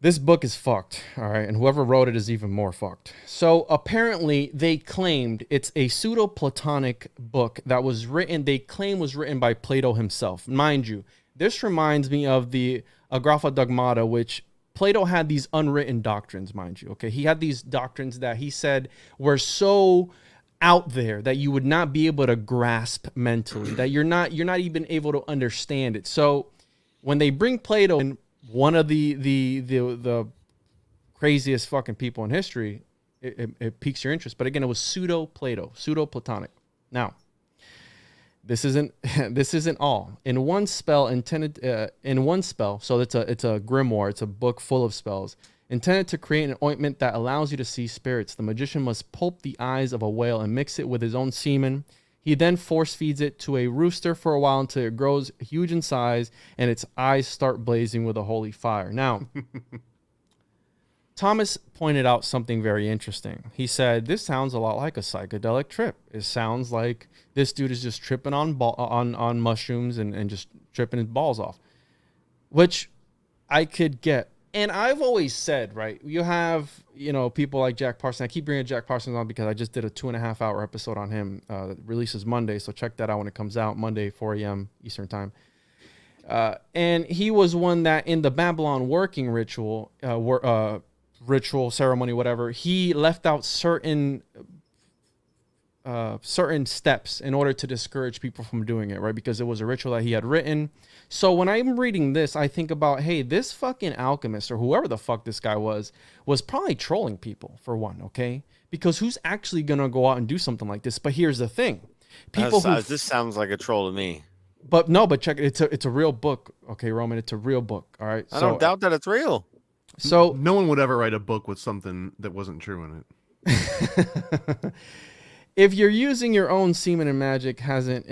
this book is fucked, all right? And whoever wrote it is even more fucked. So apparently they claimed it's a pseudo-Platonic book that was written, they claim was written by Plato himself. Mind you, this reminds me of the Agrapha Dogmata, which Plato had these unwritten doctrines, mind you, okay? He had these doctrines that he said were so out there that you would not be able to grasp mentally, that you're not even able to understand it. So when they bring Plato in, one of the craziest fucking people in history, it piques your interest. But again, it was pseudo-Plato, pseudo-Platonic. Now, this isn't all. In one spell, so it's a grimoire, it's a book full of spells intended to create an ointment that allows you to see spirits. The magician must pulp the eyes of a whale and mix it with his own semen. He then force feeds it to a rooster for a while until it grows huge in size and its eyes start blazing with a holy fire. Now, Thomas pointed out something very interesting. He said, this sounds a lot like a psychedelic trip. It sounds like this dude is just tripping on mushrooms and just tripping his balls off, which I could get. And I've always said, right, you have, people like Jack Parsons. I keep bringing Jack Parsons on because I just did a 2.5-hour episode on him. That releases Monday, so check that out when it comes out, Monday, 4 a.m. Eastern time. And he was one that in the Babylon working ritual ceremony, whatever, he left out certain steps in order to discourage people from doing it, right? Because it was a ritual that he had written. So when I'm reading this, I think about, hey, this fucking alchemist or whoever the fuck this guy was probably trolling people, for one, okay? Because who's actually going to go out and do something like this? But here's the thing. This sounds like a troll to me. But check it. It's a real book, okay, Roman? It's a real book, all right? I don't doubt that it's real. So no one would ever write a book with something that wasn't true in it. If using your own semen and magic hasn't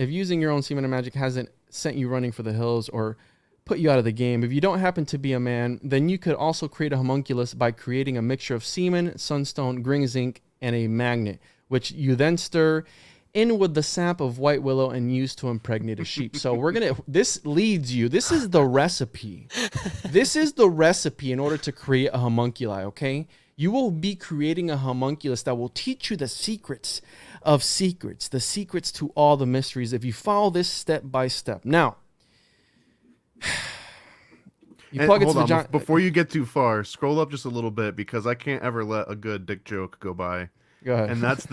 sent you running for the hills or put you out of the game. If you don't happen to be a man, then you could also create a homunculus by creating a mixture of semen, sunstone, green zinc, and a magnet, which you then stir in with the sap of white willow and use to impregnate a sheep. So this leads you, this is the recipe. This is the recipe in order to create a homunculi, okay? You will be creating a homunculus that will teach you the secrets of secrets, the secrets to all the mysteries if you follow this step by step. Now, you plug its vagina. Before you get too far, scroll up just a little bit because I can't ever let a good dick joke go by. Go ahead. And that's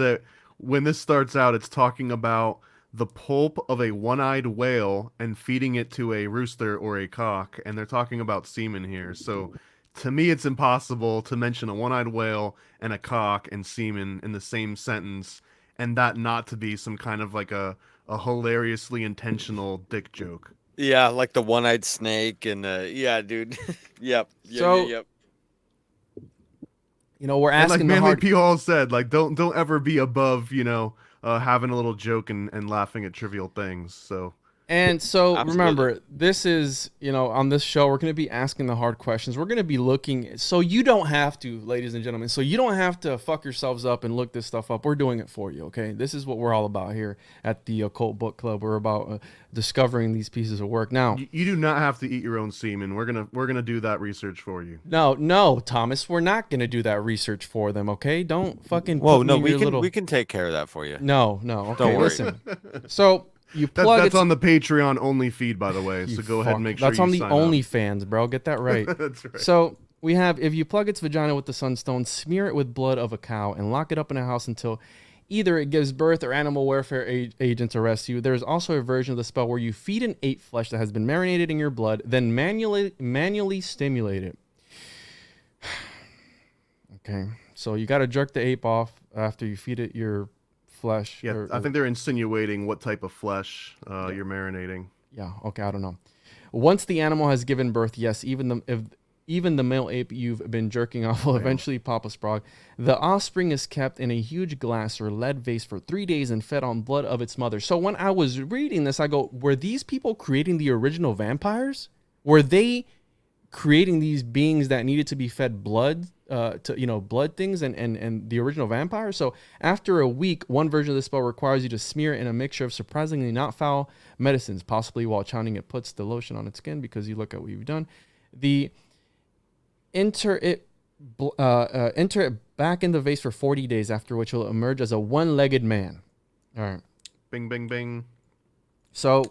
when this starts out, it's talking about the pulp of a one-eyed whale and feeding it to a rooster or a cock, and they're talking about semen here. So to me, it's impossible to mention a one-eyed whale and a cock and semen in the same sentence, and that not to be some kind of like a hilariously intentional dick joke. Yeah, like the one-eyed snake and yeah, dude. Yep. You know, we're asking and like Manly hard... P. Hall said, like don't ever be above, having a little joke and laughing at trivial things. So Absolutely. Remember, this is, on this show, we're going to be asking the hard questions. We're going to be looking, so you don't have to, ladies and gentlemen, so you don't have to fuck yourselves up and look this stuff up. We're doing it for you, okay? This is what we're all about here at the Occult Book Club. We're about discovering these pieces of work. Now, you do not have to eat your own semen. We're gonna do that research for you. No, Thomas, we're not going to do that research for them, okay? Don't fucking... Whoa, no, we can take care of that for you. No, okay, don't worry. Listen. So... That's on the Patreon only feed, by the way. So go ahead and make sure that's on the sign OnlyFans, bro. Get that right. That's right. So we have, if you plug its vagina with the sunstone, smear it with blood of a cow, and lock it up in a house until either it gives birth or animal welfare agents arrest you. There's also a version of the spell where you feed an ape flesh that has been marinated in your blood, then manually stimulate it. Okay, so you got to jerk the ape off after you feed it your flesh. Yeah, I think they're insinuating what type of flesh you're marinating. Yeah, okay, I don't know. Once the animal has given birth, yes, even the male ape you've been jerking off will eventually pop a sprog. The offspring is kept in a huge glass or lead vase for 3 days and fed on blood of its mother. So when I was reading this, I go, were these people creating the original vampires? Were they creating these beings that needed to be fed blood, blood things and the original vampire? So after a week, one version of the spell requires you to smear it in a mixture of surprisingly not foul medicines, possibly while chanting it puts the lotion on its skin, because you look at what you've done. Enter it back in the vase for 40 days, after which it will emerge as a one-legged man. All right. Bing, bing, bing. So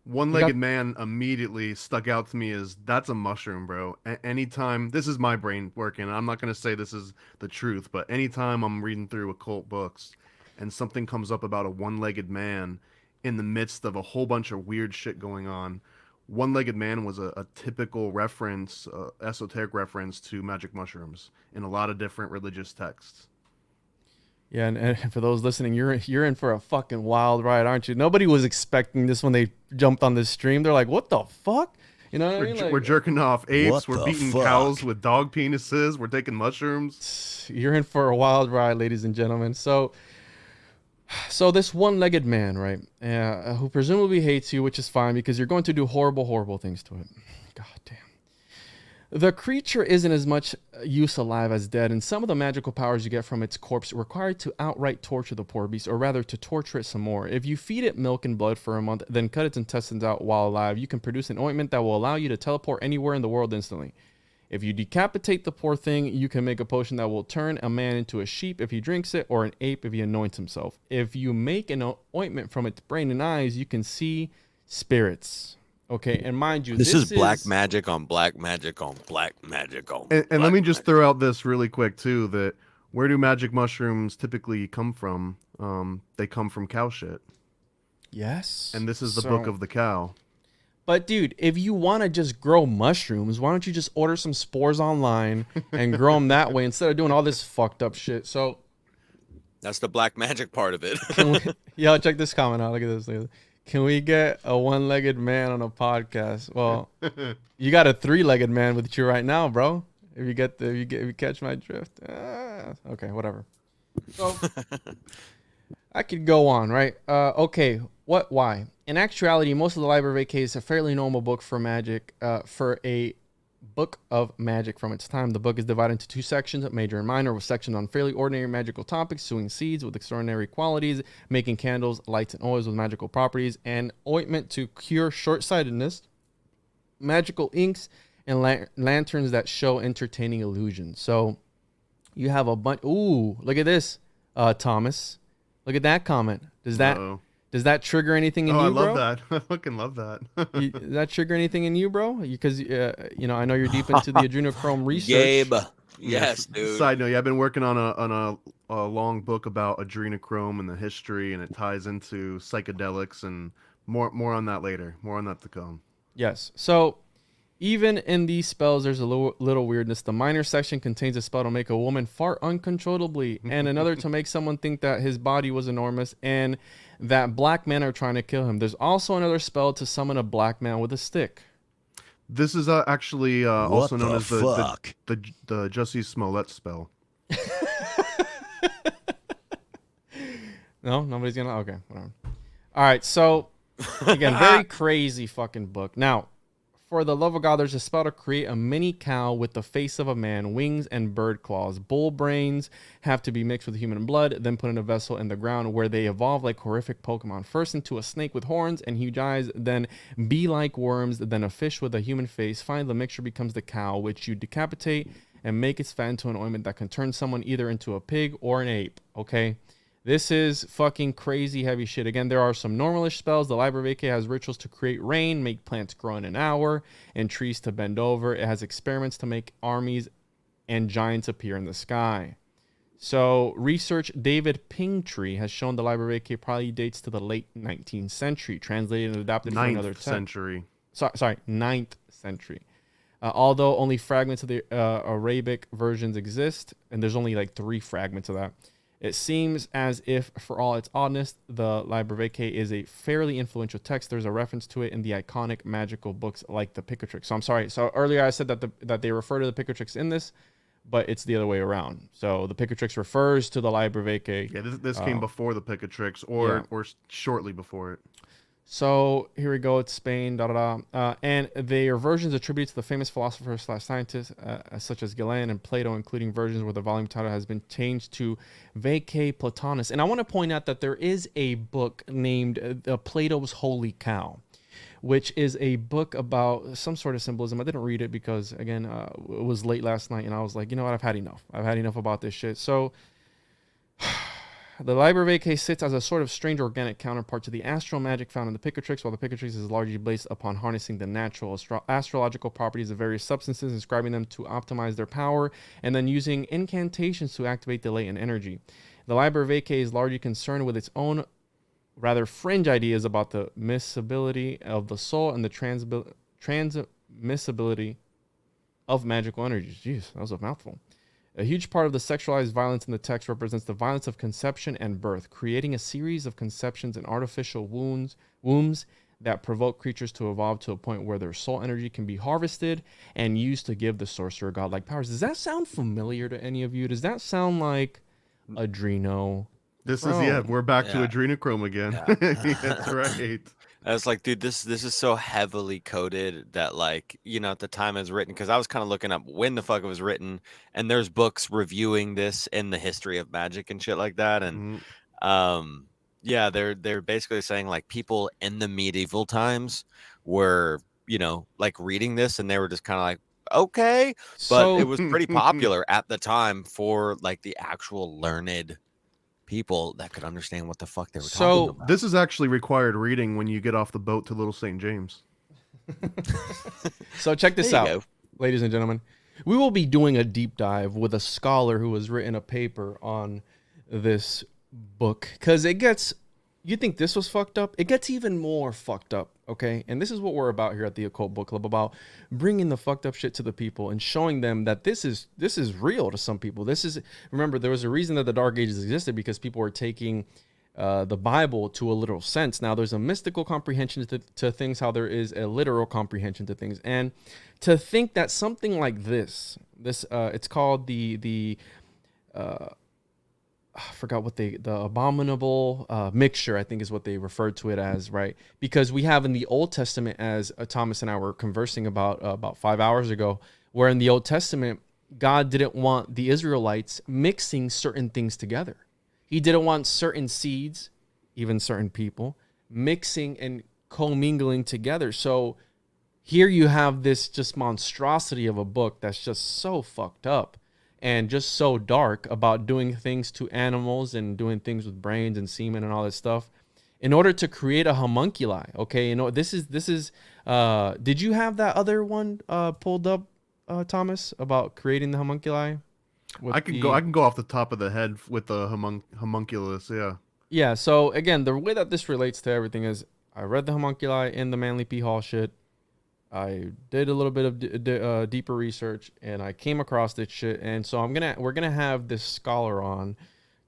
one-legged man immediately stuck out to me as that's a mushroom, bro. Anytime, this is my brain working. I'm not going to say this is the truth, but anytime I'm reading through occult books and something comes up about a one-legged man in the midst of a whole bunch of weird shit going on, one-legged man was a typical reference, esoteric reference to magic mushrooms in a lot of different religious texts. Yeah, and for those listening, you're in for a fucking wild ride, aren't you? Nobody was expecting this when they jumped on this stream. They're like, "What the fuck?" You know what I mean? Like, we're jerking off apes. We're beating fuck? cows with dog penises. We're taking mushrooms. You're in for a wild ride, ladies and gentlemen. So this one-legged man, right, who presumably hates you, which is fine because you're going to do horrible, horrible things to it. God damn. The creature isn't as much use alive as dead, and some of the magical powers you get from its corpse require to outright torture the poor beast, or rather to torture it some more. If you feed it milk and blood for a month, then cut its intestines out while alive, you can produce an ointment that will allow you to teleport anywhere in the world instantly. If you decapitate the poor thing, you can make a potion that will turn a man into a sheep if he drinks it, or an ape if he anoints himself. If you make an ointment from its brain and eyes, you can see spirits. Okay, and mind you, this is black magic on black magic on black magic on. And let me just throw out this really quick too, that where do magic mushrooms typically come from? They come from cow shit. Yes. And this is the book of the cow. But dude, if you want to just grow mushrooms, why don't you just order some spores online and grow them that way instead of doing all this fucked up shit? So that's the black magic part of it. Yo, check this comment out. Look at this. Can we get a one-legged man on a podcast? Well, you got a three-legged man with you right now, bro. If you catch my drift. Okay, whatever. So I could go on, right? Okay, why? In actuality, most of the Liber Vaccae is a fairly normal book for magic, for a book of magic from its time. The book is divided into two sections, major and minor, with sections on fairly ordinary magical topics, sowing seeds with extraordinary qualities, making candles, lights, and oils with magical properties, and ointment to cure short-sightedness, magical inks, and lanterns that show entertaining illusions. So you have a bunch. Ooh, look at this, Thomas. Look at that comment. Does that trigger anything in you, I bro? love that. I fucking love that. Does that trigger anything in you, bro? Because I know you're deep into the Adrenochrome research. Gabe. Yes, dude. Side note, yeah, I've been working on a long book about adrenochrome and the history, and it ties into psychedelics, and more on that later. More on that to come. Yes. So even in these spells, there's a little weirdness. The minor section contains a spell to make a woman fart uncontrollably, and another to make someone think that his body was enormous and that black men are trying to kill him. There's also another spell to summon a black man with a stick. This is actually also known as the Jussie Smollett spell. No, nobody's gonna. Okay, whatever. All right, so again, very crazy fucking book. Now, for the love of God, there's a spell to create a mini cow with the face of a man, wings, and bird claws. Bull brains have to be mixed with human blood, then put in a vessel in the ground where they evolve like horrific Pokemon. First into a snake with horns and huge eyes, then bee-like worms, then a fish with a human face. Finally, the mixture becomes the cow, which you decapitate and make its fat into an ointment that can turn someone either into a pig or an ape. Okay? This is fucking crazy heavy shit. Again, there are some normalish spells. The Liber Vaccae has rituals to create rain, make plants grow in an hour, and trees to bend over. It has experiments to make armies and giants appear in the sky. So, research David Pingtree has shown the Liber Vaccae probably dates to the late 19th century, translated and adapted for another 9th century. Sorry, 9th century. Although only fragments of the Arabic versions exist, and there's only like 3 fragments of that. It seems as if, for all its oddness, the Liber Vaccae is a fairly influential text. There's a reference to it in the iconic magical books like the Picatrix. So I'm sorry. So earlier I said that they refer to the Picatrix in this, but it's the other way around. So the Picatrix refers to the Liber Vaccae. Yeah, this came before the Picatrix, or shortly before it. So here we go. It's Spain, and their versions attributed to the famous philosophers / scientists such as Galen and Plato, including versions where the volume title has been changed to Vaccae Platonis. And I want to point out that there is a book named Plato's Holy Cow, which is a book about some sort of symbolism. I didn't read it because, again, it was late last night, and I was like, you know what? I've had enough. I've had enough about this shit. So the Liber Vaccae sits as a sort of strange organic counterpart to the astral magic found in the Picatrix, while the Picatrix is largely based upon harnessing the natural astrological properties of various substances, inscribing them to optimize their power, and then using incantations to activate the latent energy. The Liber Vaccae is largely concerned with its own rather fringe ideas about the miscibility of the soul and the transmissibility of magical energies. Jeez, that was a mouthful. A huge part of the sexualized violence in the text represents the violence of conception and birth, creating a series of conceptions and artificial wombs that provoke creatures to evolve to a point where their soul energy can be harvested and used to give the sorcerer godlike powers. Does that sound familiar to any of you? Does that sound like Adreno? We're back to Adrenochrome again. Yeah. That's right. I was like, dude, this is so heavily coded that, like, at the time it was written, because I was kind of looking up when the fuck it was written, and there's books reviewing this in the history of magic and shit like that, and they're basically saying, like, people in the medieval times were, like, reading this, and they were just kind of like, okay, but it was pretty popular at the time for, like, the actual learned people that could understand what the fuck they were talking about. This is actually required reading when you get off the boat to Little St. James. So check this out, ladies and gentlemen. We will be doing a deep dive with a scholar who has written a paper on this book, because you think this was fucked up? It gets even more fucked up, okay? And this is what we're about here at the Occult Book Club, about bringing the fucked up shit to the people and showing them that this is real to some people. Remember, there was a reason that the Dark Ages existed, because people were taking the Bible to a literal sense. Now, there's a mystical comprehension to things, how there is a literal comprehension to things. And to think that something like this it's called the I forgot what the abominable mixture, I think is what they referred to it as, right? Because we have in the Old Testament, as Thomas and I were conversing about 5 hours ago, where in the Old Testament, God didn't want the Israelites mixing certain things together. He didn't want certain seeds, even certain people, mixing and commingling together. So here you have this just monstrosity of a book that's just so fucked up and just so dark about doing things to animals and doing things with brains and semen and all this stuff in order to create a homunculi. Okay, this is did you have that other one pulled up, Thomas, about creating the homunculi? I can go off the top of the head with the homunculus. Yeah, so again, the way that this relates to everything is I read the homunculi in the Manly P. Hall shit. I did a little bit of deeper research, and I came across this shit. And so we're gonna have this scholar on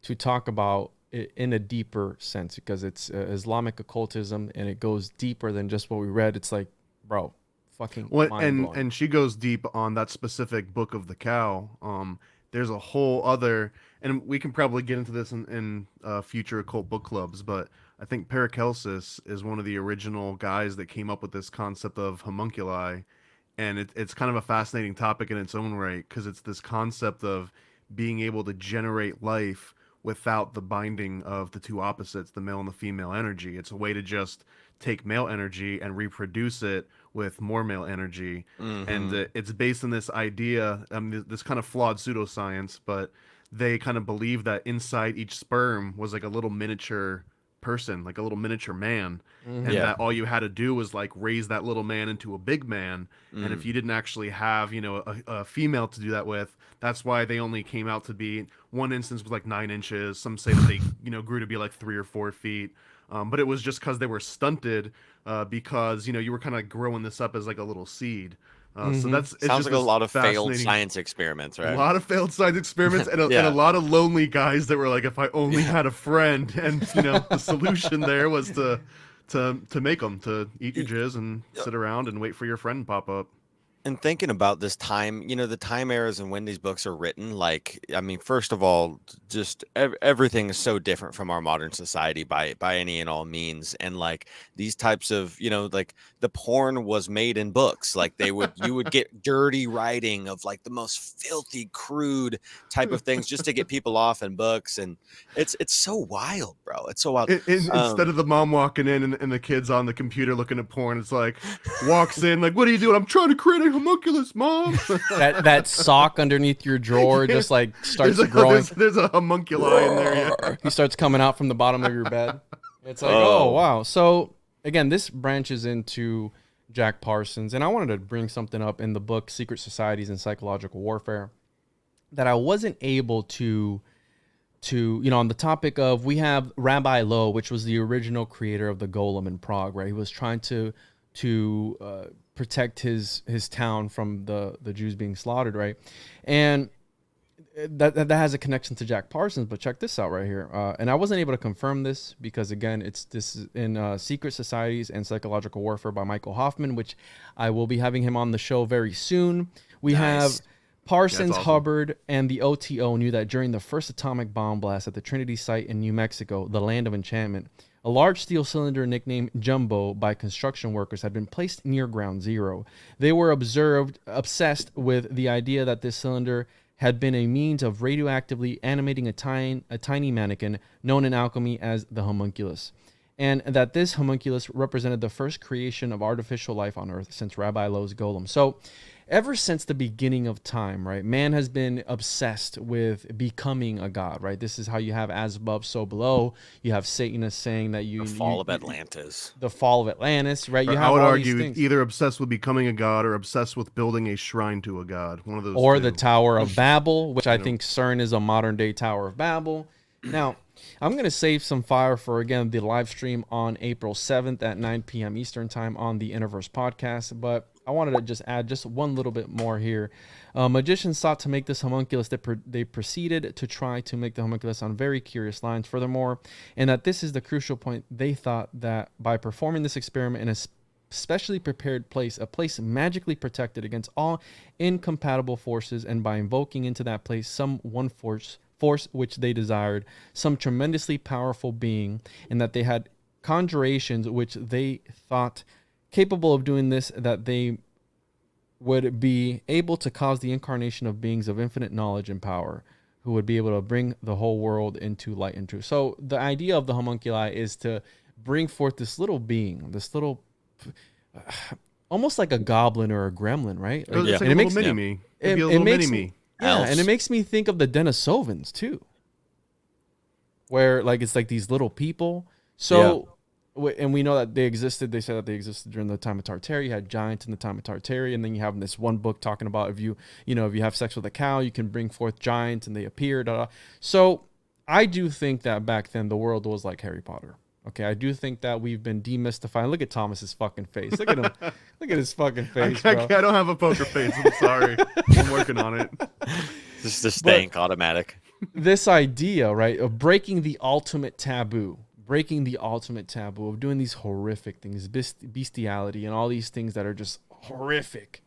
to talk about it in a deeper sense, because it's Islamic occultism, and it goes deeper than just what we read. It's like, bro, fucking mind-blowing. And she goes deep on that specific book of the cow. There's a whole other, and we can probably get into this in future occult book clubs, but I think Paracelsus is one of the original guys that came up with this concept of homunculi, and it's kind of a fascinating topic in its own right, because it's this concept of being able to generate life without the binding of the two opposites, the male and the female energy. It's a way to just take male energy and reproduce it with more male energy. And it's based on this idea, this kind of flawed pseudoscience, but they kind of believe that inside each sperm was like a little miniature person, like a little miniature man, and that all you had to do was like raise that little man into a big man. And if you didn't actually have, a female to do that with, that's why they only came out to be, one instance was like 9 inches. Some say that they, grew to be like 3 or 4 feet. But it was just because they were stunted, because, you were kind of growing this up as like a little seed. So it's Sounds just like a lot of failed fascinating- science experiments, right? A lot of failed science experiments, and a lot of lonely guys that were like, if I only had a friend, and the solution there was to make them to eat your jizz and sit around and wait for your friend to pop up. And thinking about this time, the time eras and when these books are written, like, I mean, first of all, just everything is so different from our modern society by any and all means. And like these types of, like the porn was made in books. Like you would get dirty writing of like the most filthy, crude type of things just to get people off in books. And it's so wild, bro. It's so wild. Instead of the mom walking in and the kids on the computer looking at porn, it's like, walks in like, what are you doing? I'm trying to create a homunculus, mom. that sock underneath your drawer just like starts growing. There's a homunculi in there. Yeah. He starts coming out from the bottom of your bed. It's like, oh wow. So again, this branches into Jack Parsons, and I wanted to bring something up in the book Secret Societies and Psychological Warfare that I wasn't able to on the topic of, we have Rabbi Lowe, which was the original creator of the Golem in Prague, right? He was trying to protect his town from the Jews being slaughtered, right? And that has a connection to Jack Parsons. But check this out right here. And I wasn't able to confirm this because, again, this is in Secret Societies and Psychological Warfare by Michael Hoffman, which I will be having him on the show very soon. We have Parsons, awesome. Hubbard, and the OTO knew that during the first atomic bomb blast at the Trinity site in New Mexico, the land of enchantment, a large steel cylinder nicknamed Jumbo by construction workers had been placed near ground zero. They were obsessed with the idea that this cylinder had been a means of radioactively animating a tiny mannequin known in alchemy as the homunculus, and that this homunculus represented the first creation of artificial life on Earth since Rabbi Lowe's golem. So ever since the beginning of time, right, man has been obsessed with becoming a god, right? This is how you have as above, so below. You have Satanists saying that The fall of Atlantis. The fall of Atlantis, right? You have I would all argue these things. either obsessed with becoming a god or obsessed with building a shrine to a god. One of those Or two. the Tower of Babel, which I think CERN is a modern day Tower of Babel. Now, I'm going to save some fire for, again, the live stream on April 7th at 9 p.m. Eastern time on the Interverse podcast, but I wanted to just add just one little bit more here. Magicians sought to make this homunculus. They proceeded to try to make the homunculus on very curious lines. Furthermore, and that this is the crucial point, they thought that by performing this experiment in a specially prepared place, a place magically protected against all incompatible forces, and by invoking into that place some one force force which they desired, some tremendously powerful being, and that they had conjurations which they thought capable of doing this, that they would be able to cause the incarnation of beings of infinite knowledge and power, who would be able to bring the whole world into light and truth. So the idea of the homunculi is to bring forth this little being, this little, almost like a goblin or a gremlin, right? It's like and a it little makes mini-me. it, It'd be a it little makes mini-me. yeah, Elves. and it makes me think of the Denisovans too, where like it's like these little people. So, and we know that they existed. They said that they existed during the time of Tartary. You had giants in the time of Tartary, and then you have this one book talking about if you have sex with a cow, you can bring forth giants, and they appear. So, I do think that back then the world was like Harry Potter. Okay, I do think that we've been demystifying. Look at Thomas's fucking face. Look at him. Look at his fucking face, bro. I don't have a poker face. I'm sorry. I'm working on it. Just the stank automatic. This idea, right, of breaking the ultimate taboo of doing these horrific things, bestiality, and all these things that are just horrific.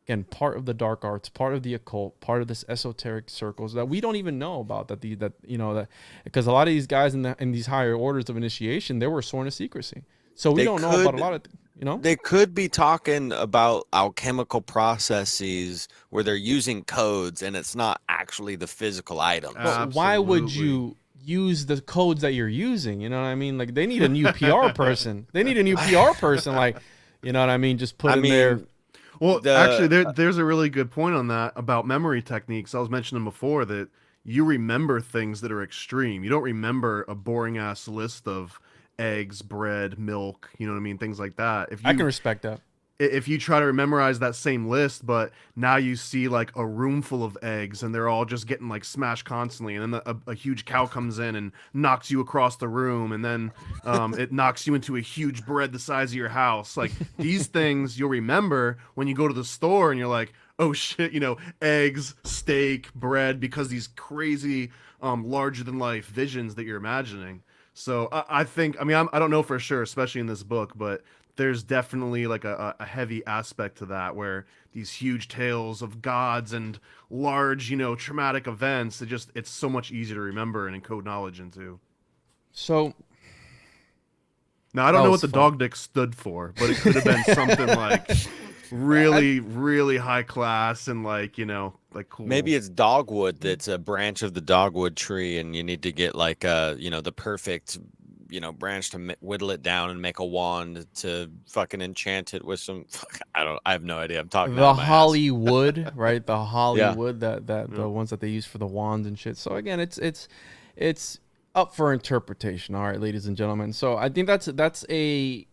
Again, part of the dark arts, part of the occult, part of this esoteric circles that we don't even know about. That because a lot of these guys in these higher orders of initiation, they were sworn to secrecy, so we don't know about a lot of. They could be talking about alchemical processes where they're using codes and it's not actually the physical item. But why would you use the codes that you're using? You know what I mean? Like they need a new PR person. They need a new PR person. Like, you know what I mean? Just put in there. Well, actually, there's a really good point on that about memory techniques. I was mentioning before that you remember things that are extreme. You don't remember a boring ass list of eggs, bread, milk, you know what I mean? Things like that. I can respect that. If you try to memorize that same list, but now you see like a room full of eggs and they're all just getting like smashed constantly, and then a huge cow comes in and knocks you across the room, and then it knocks you into a huge bread the size of your house. Like these things you'll remember when you go to the store and you're like, oh shit, eggs, steak, bread, because these crazy larger than life visions that you're imagining. So I think, I don't know for sure, especially in this book, but there's definitely like a heavy aspect to that, where these huge tales of gods and large, traumatic events, it's so much easier to remember and encode knowledge into. So now I don't know what the dog dick stood for, but it could have been something like really, really high class and like cool. Maybe it's dogwood that's a branch of the dogwood tree, and you need to get like the perfect branch to whittle it down and make a wand to fucking enchant it with some. I have no idea. I'm talking the Hollywood, right? The Hollywood that the ones that they use for the wands and shit. So again, it's up for interpretation. All right, ladies and gentlemen. So I think that's a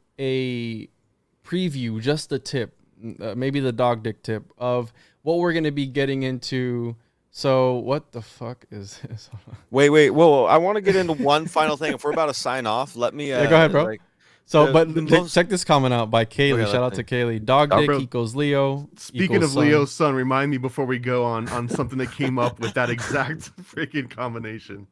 preview, just the tip, maybe the dog dick tip of what we're going to be getting into. So what the fuck is this? Wait, whoa! I want to get into one final thing. If we're about to sign off, let me. Go ahead, bro. Check this comment out by Kaylee. Shout out to Kaylee. Dog dick equals Leo. Speaking of Leo's son, remind me before we go on something that came up with that exact freaking combination.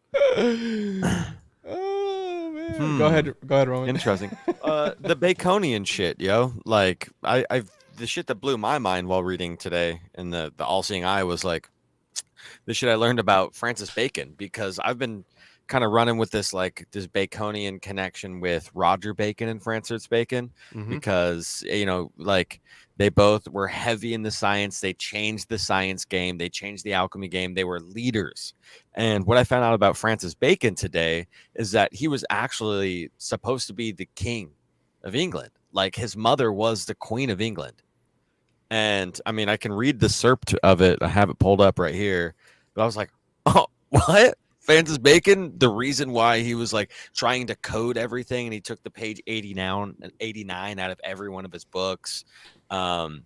Oh man! Go ahead, Roman. Interesting. The Baconian shit, yo. Like the shit that blew my mind while reading today, and the all-seeing eye was like. The shit I learned about Francis Bacon, because I've been kind of running with this Baconian connection with Roger Bacon and Francis Bacon, because they both were heavy in the science. They changed the science game. They changed the alchemy game. They were leaders. And what I found out about Francis Bacon today is that he was actually supposed to be the king of England. Like his mother was the Queen of England. And I can read the SERP of it. I have it pulled up right here. But I was like, oh, what? Francis Bacon, the reason why he was like trying to code everything, and he took the page 89 out of every one of his books. They have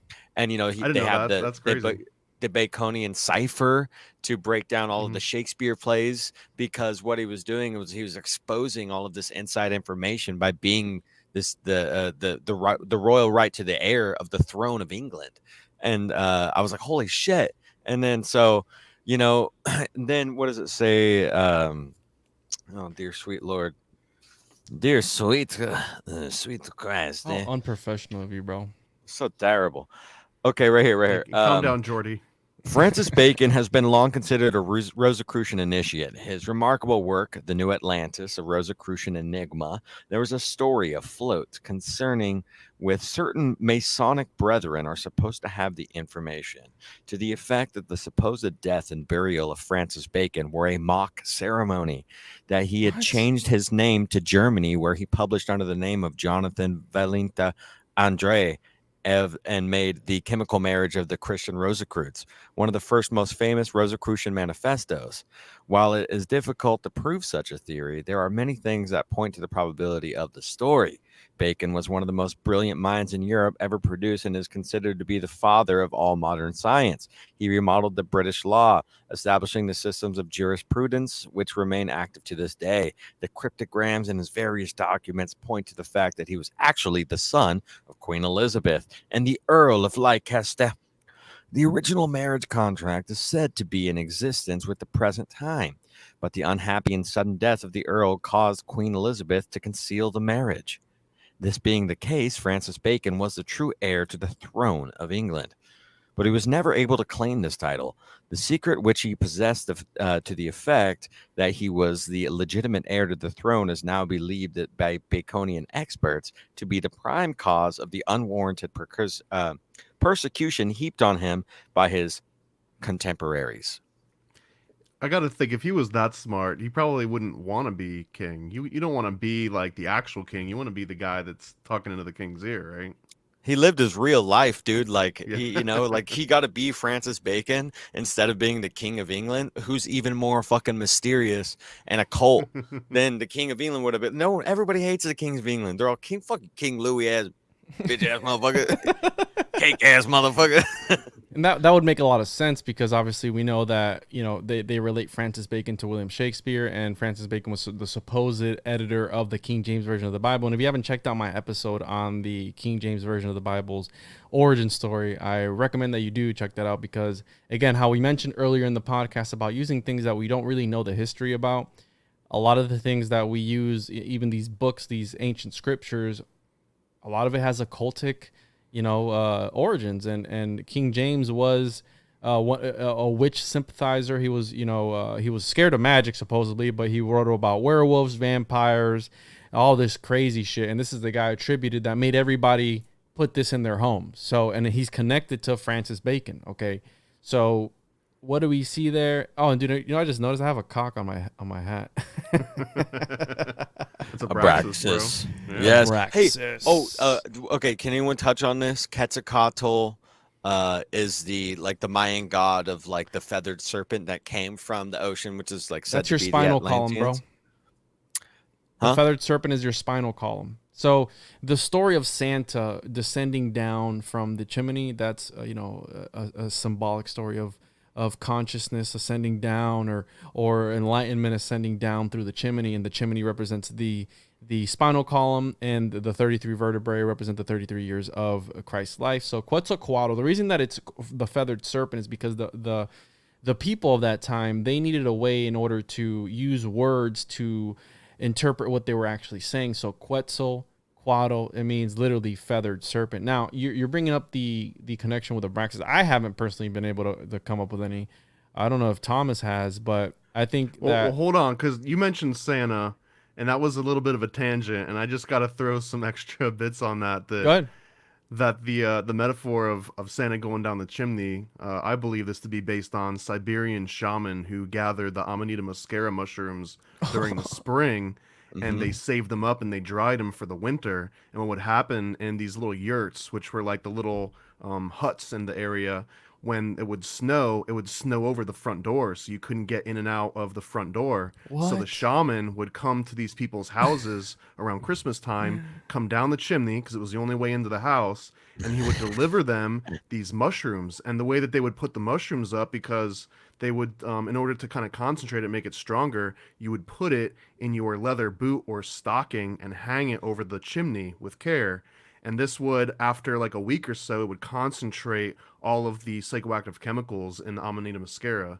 the Baconian cipher to break down all of the Shakespeare plays, because what he was doing was he was exposing all of this inside information by being the royal right to the heir of the throne of England. And I was like, holy shit. And then then what does it say? Oh, dear sweet Lord, dear sweet Christ. How unprofessional of you, bro. So terrible. Okay, right here. Calm down, Jordy. Francis Bacon has been long considered a Rosicrucian initiate. His remarkable work, The New Atlantis, a Rosicrucian enigma, there was a story afloat concerning with certain Masonic brethren are supposed to have the information to the effect that the supposed death and burial of Francis Bacon were a mock ceremony, that he had What? changed his name to Germany, where he published under the name of Jonathan Valentin Andre, and made The Chemical Marriage of the Christian Rosicrucians, one of the first most famous Rosicrucian manifestos. While it is difficult to prove such a theory, there are many things that point to the probability of the story. Bacon was one of the most brilliant minds in Europe ever produced and is considered to be the father of all modern science. He remodeled the British law, establishing the systems of jurisprudence which remain active to this day. The cryptograms in his various documents point to the fact that he was actually the son of Queen Elizabeth and the Earl of Leicester. The original marriage contract is said to be in existence with the present time, but the unhappy and sudden death of the Earl caused Queen Elizabeth to conceal the marriage. This being the case, Francis Bacon was the true heir to the throne of England, but he was never able to claim this title. The secret which he possessed to the effect that he was the legitimate heir to the throne is now believed by Baconian experts to be the prime cause of the unwarranted persecution heaped on him by his contemporaries. I gotta think, if he was that smart, he probably wouldn't want to be king. You don't want to be like the actual king. You want to be the guy that's talking into the king's ear, right? He lived his real life, dude. Like Yeah. he got to be Francis Bacon instead of being the King of England, who's even more fucking mysterious and occult than the King of England would have been. No, everybody hates the Kings of England. They're all fucking King Louis ass, bitch ass motherfucker, cake ass motherfucker. And that would make a lot of sense because obviously we know that, you know, they relate Francis Bacon to William Shakespeare, and Francis Bacon was the supposed editor of the King James Version of the Bible. And if you haven't checked out my episode on the King James Version of the Bible's origin story, I recommend that you do check that out because, again, how we mentioned earlier in the podcast about using things that we don't really know the history about, a lot of the things that we use, even these books, these ancient scriptures, a lot of it has occultic, origins, and King James was a witch sympathizer. He was, he was scared of magic supposedly, but he wrote about werewolves, vampires, all this crazy shit. And this is the guy attributed that made everybody put this in their homes. So, and he's connected to Francis Bacon. Okay, so what do we see there? Oh, and dude, I just noticed I have a cock on my hat. It's a Abraxas. bro. Yeah. Yes. Abraxas. Hey. Okay. Can anyone touch on this? Quetzalcoatl is the Mayan god of the feathered serpent that came from the ocean, which is said That's to your be spinal the column, bro. Atlanteans. The Huh? feathered serpent is your spinal column. So the story of Santa descending down from the chimney, that's a symbolic story of consciousness ascending down or enlightenment ascending down through the chimney, and the chimney represents the spinal column, and the 33 vertebrae represent the 33 years of Christ's life. So Quetzalcoatl, the reason that it's the feathered serpent is because the people of that time, they needed a way in order to use words to interpret what they were actually saying. So Quetzalcoatl, it means literally feathered serpent. Now you're bringing up the connection with Abraxas. I haven't personally been able to come up with any. I don't know if Thomas has, but I think Well, hold on, because you mentioned Santa, and that was a little bit of a tangent, and I just got to throw some extra bits on that. Go ahead. That the metaphor of Santa going down the chimney, I believe this to be based on Siberian shaman who gathered the Amanita muscaria mushrooms during the spring, and they saved them up and they dried them for the winter. And what would happen in these little yurts, which were like the little huts in the area, when it would snow over the front door, so you couldn't get in and out of the front door. So the What? shaman would come to these people's houses around Christmas time, come down the chimney because it was the only way into the house, and he would deliver them these mushrooms. And the way that they would put the mushrooms up, because they would, in order to kind of concentrate it, make it stronger, you would put it in your leather boot or stocking and hang it over the chimney with care. And this would, after like a week or so, it would concentrate all of the psychoactive chemicals in the Amanita muscaria.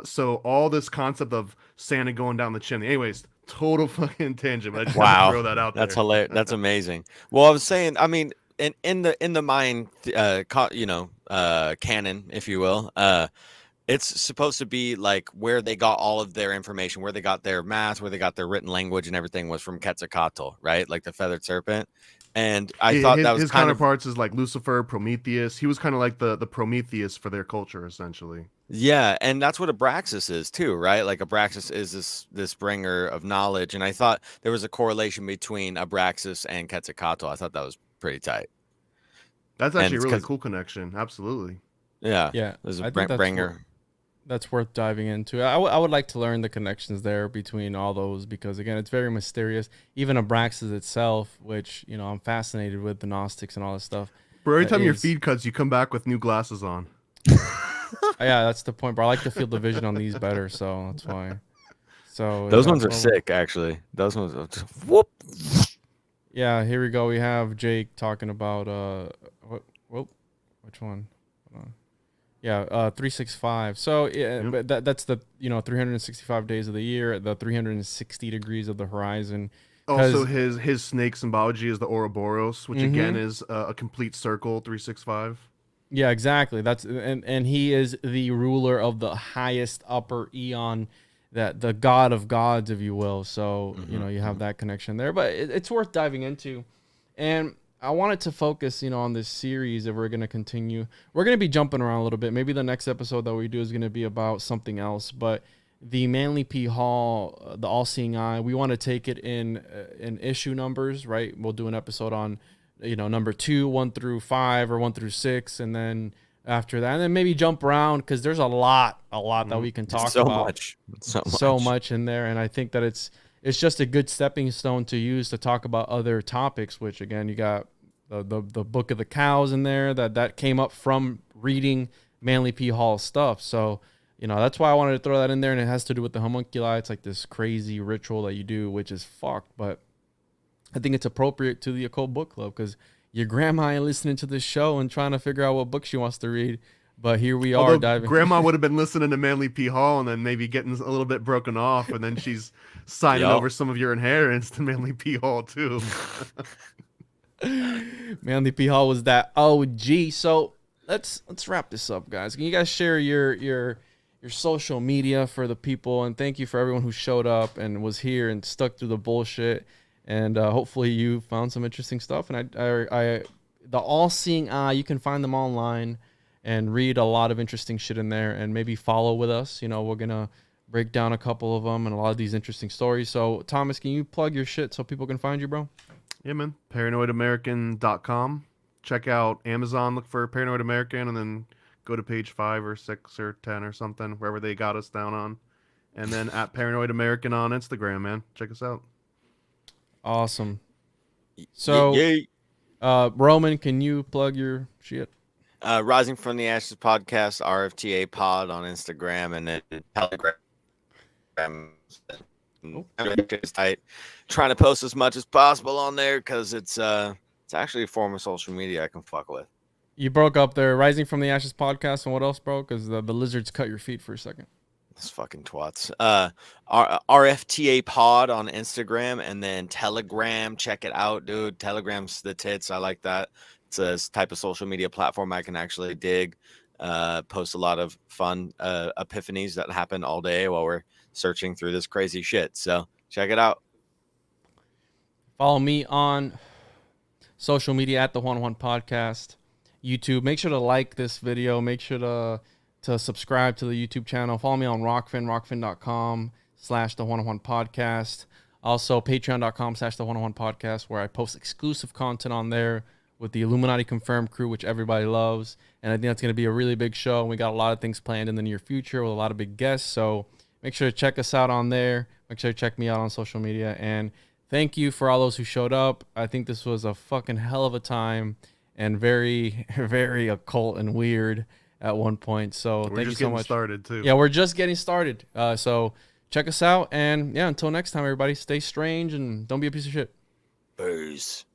So all this concept of Santa going down the chimney. Anyways, total fucking tangent, but I just had to throw that out That's there. hilarious. That's amazing. Well, I was saying, I mean, in the Mayan, canon, if you will, it's supposed to be like where they got all of their information, where they got their math, where they got their written language and everything was from Quetzalcoatl, right? Like the feathered serpent. And I thought that was his kind of, counterparts is like Lucifer, Prometheus. He was kind of like the Prometheus for their culture, essentially. yeah, and that's what Abraxas is too, right? Like Abraxas is this bringer of knowledge, and I thought there was a correlation between Abraxas and Quetzalcoatl. I thought that was pretty tight. That's And actually a it's really 'cause- cool connection. Absolutely. Yeah, Yeah, there's I a think bringer. that's worth diving into. I would like to learn the connections there between all those because again, it's very mysterious. Even Abraxas itself, which I'm fascinated with the Gnostics and all this stuff. Bro, every time your is- feed cuts, you come back with new glasses on. Yeah, that's the point. But I like the field of vision on these better, so that's why. So Those yeah, ones are well, sick, actually. Those ones are just whoop. Yeah, here we go. We have Jake talking about which one? Hold on. Yeah, 365. So yeah, Yep. but that's the 365 days of the year, the 360 degrees of the horizon. Also, 'Cause- his snake symbology is the Ouroboros, which again is a complete circle, 365. Yeah, exactly. And he is the ruler of the highest upper eon, that the god of gods, if you will. So you have that connection there, but it's worth diving into. And I wanted to focus, on this series. If we're going to continue, we're going to be jumping around a little bit. Maybe the next episode that we do is going to be about something else. But the Manly P. Hall, the All-Seeing Eye, we want to take it in issue numbers, right? We'll do an episode on, number 2, 1 through 5, or 1 through 6, and then after that, and then maybe jump around because there's a lot that we can talk about. So much in there, and I think that it's just a good stepping stone to use to talk about other topics. Which again, you got the Book of the Cows in there that came up from reading Manly P. Hall stuff. So that's why I wanted to throw that in there, and it has to do with the homunculi. It's like this crazy ritual that you do, which is fucked, but I think it's appropriate to the Occult Book Club because your grandma ain't listening to this show and trying to figure out what book she wants to read. But here we are Although diving. Grandma would have been listening to Manly P. Hall and then maybe getting a little bit broken off, and then she's signing Yup. over some of your inheritance to Manly P. Hall too. Manly P. Hall was that OG. So let's wrap this up, guys. Can you guys share your social media for the people? And thank you for everyone who showed up and was here and stuck through the bullshit. And hopefully you found some interesting stuff. And I the All-Seeing Eye, you can find them online and read a lot of interesting shit in there, and maybe follow with us. We're gonna break down a couple of them and a lot of these interesting stories. So Thomas, can you plug your shit so people can find you, bro? Yeah, man. ParanoidAmerican.com. Check out Amazon, look for Paranoid American, and then go to page 5 or 6 or 10 or something, wherever they got us down on. And then at Paranoid American on Instagram, man. Check us out. Awesome. So, Roman, can you plug your shit? Rising from the Ashes podcast, RFTA Pod on Instagram, and then Telegram. It's tight. Trying to post as much as possible on there because it's actually a form of social media I can fuck with. You broke up there. Rising from the Ashes podcast, and what else, bro? Because the lizards cut your feet for a second. Those fucking twats. RFTA Pod on Instagram, and then Telegram. Check it out, dude. Telegram's the tits. I like that. It's a type of social media platform I can actually dig. Post a lot of fun epiphanies that happen all day while we're searching through this crazy shit. So check it out. Follow me on social media at the Juan Podcast, YouTube. Make sure to like this video. Make sure to subscribe to the YouTube channel. Follow me on Rockfin, rockfin.com/the Juan Podcast. Also, patreon.com/the Juan Podcast, where I post exclusive content on there with the Illuminati Confirmed crew, which everybody loves. And I think that's going to be a really big show. And we got a lot of things planned in the near future with a lot of big guests. So make sure to check us out on there. Make sure to check me out on social media. And thank you for all those who showed up. I think this was a fucking hell of a time and very, very occult and weird at one point. So thank you so much. Started too. Yeah, we're just getting started. So check us out. And yeah, until next time, everybody, stay strange and don't be a piece of shit. Peace.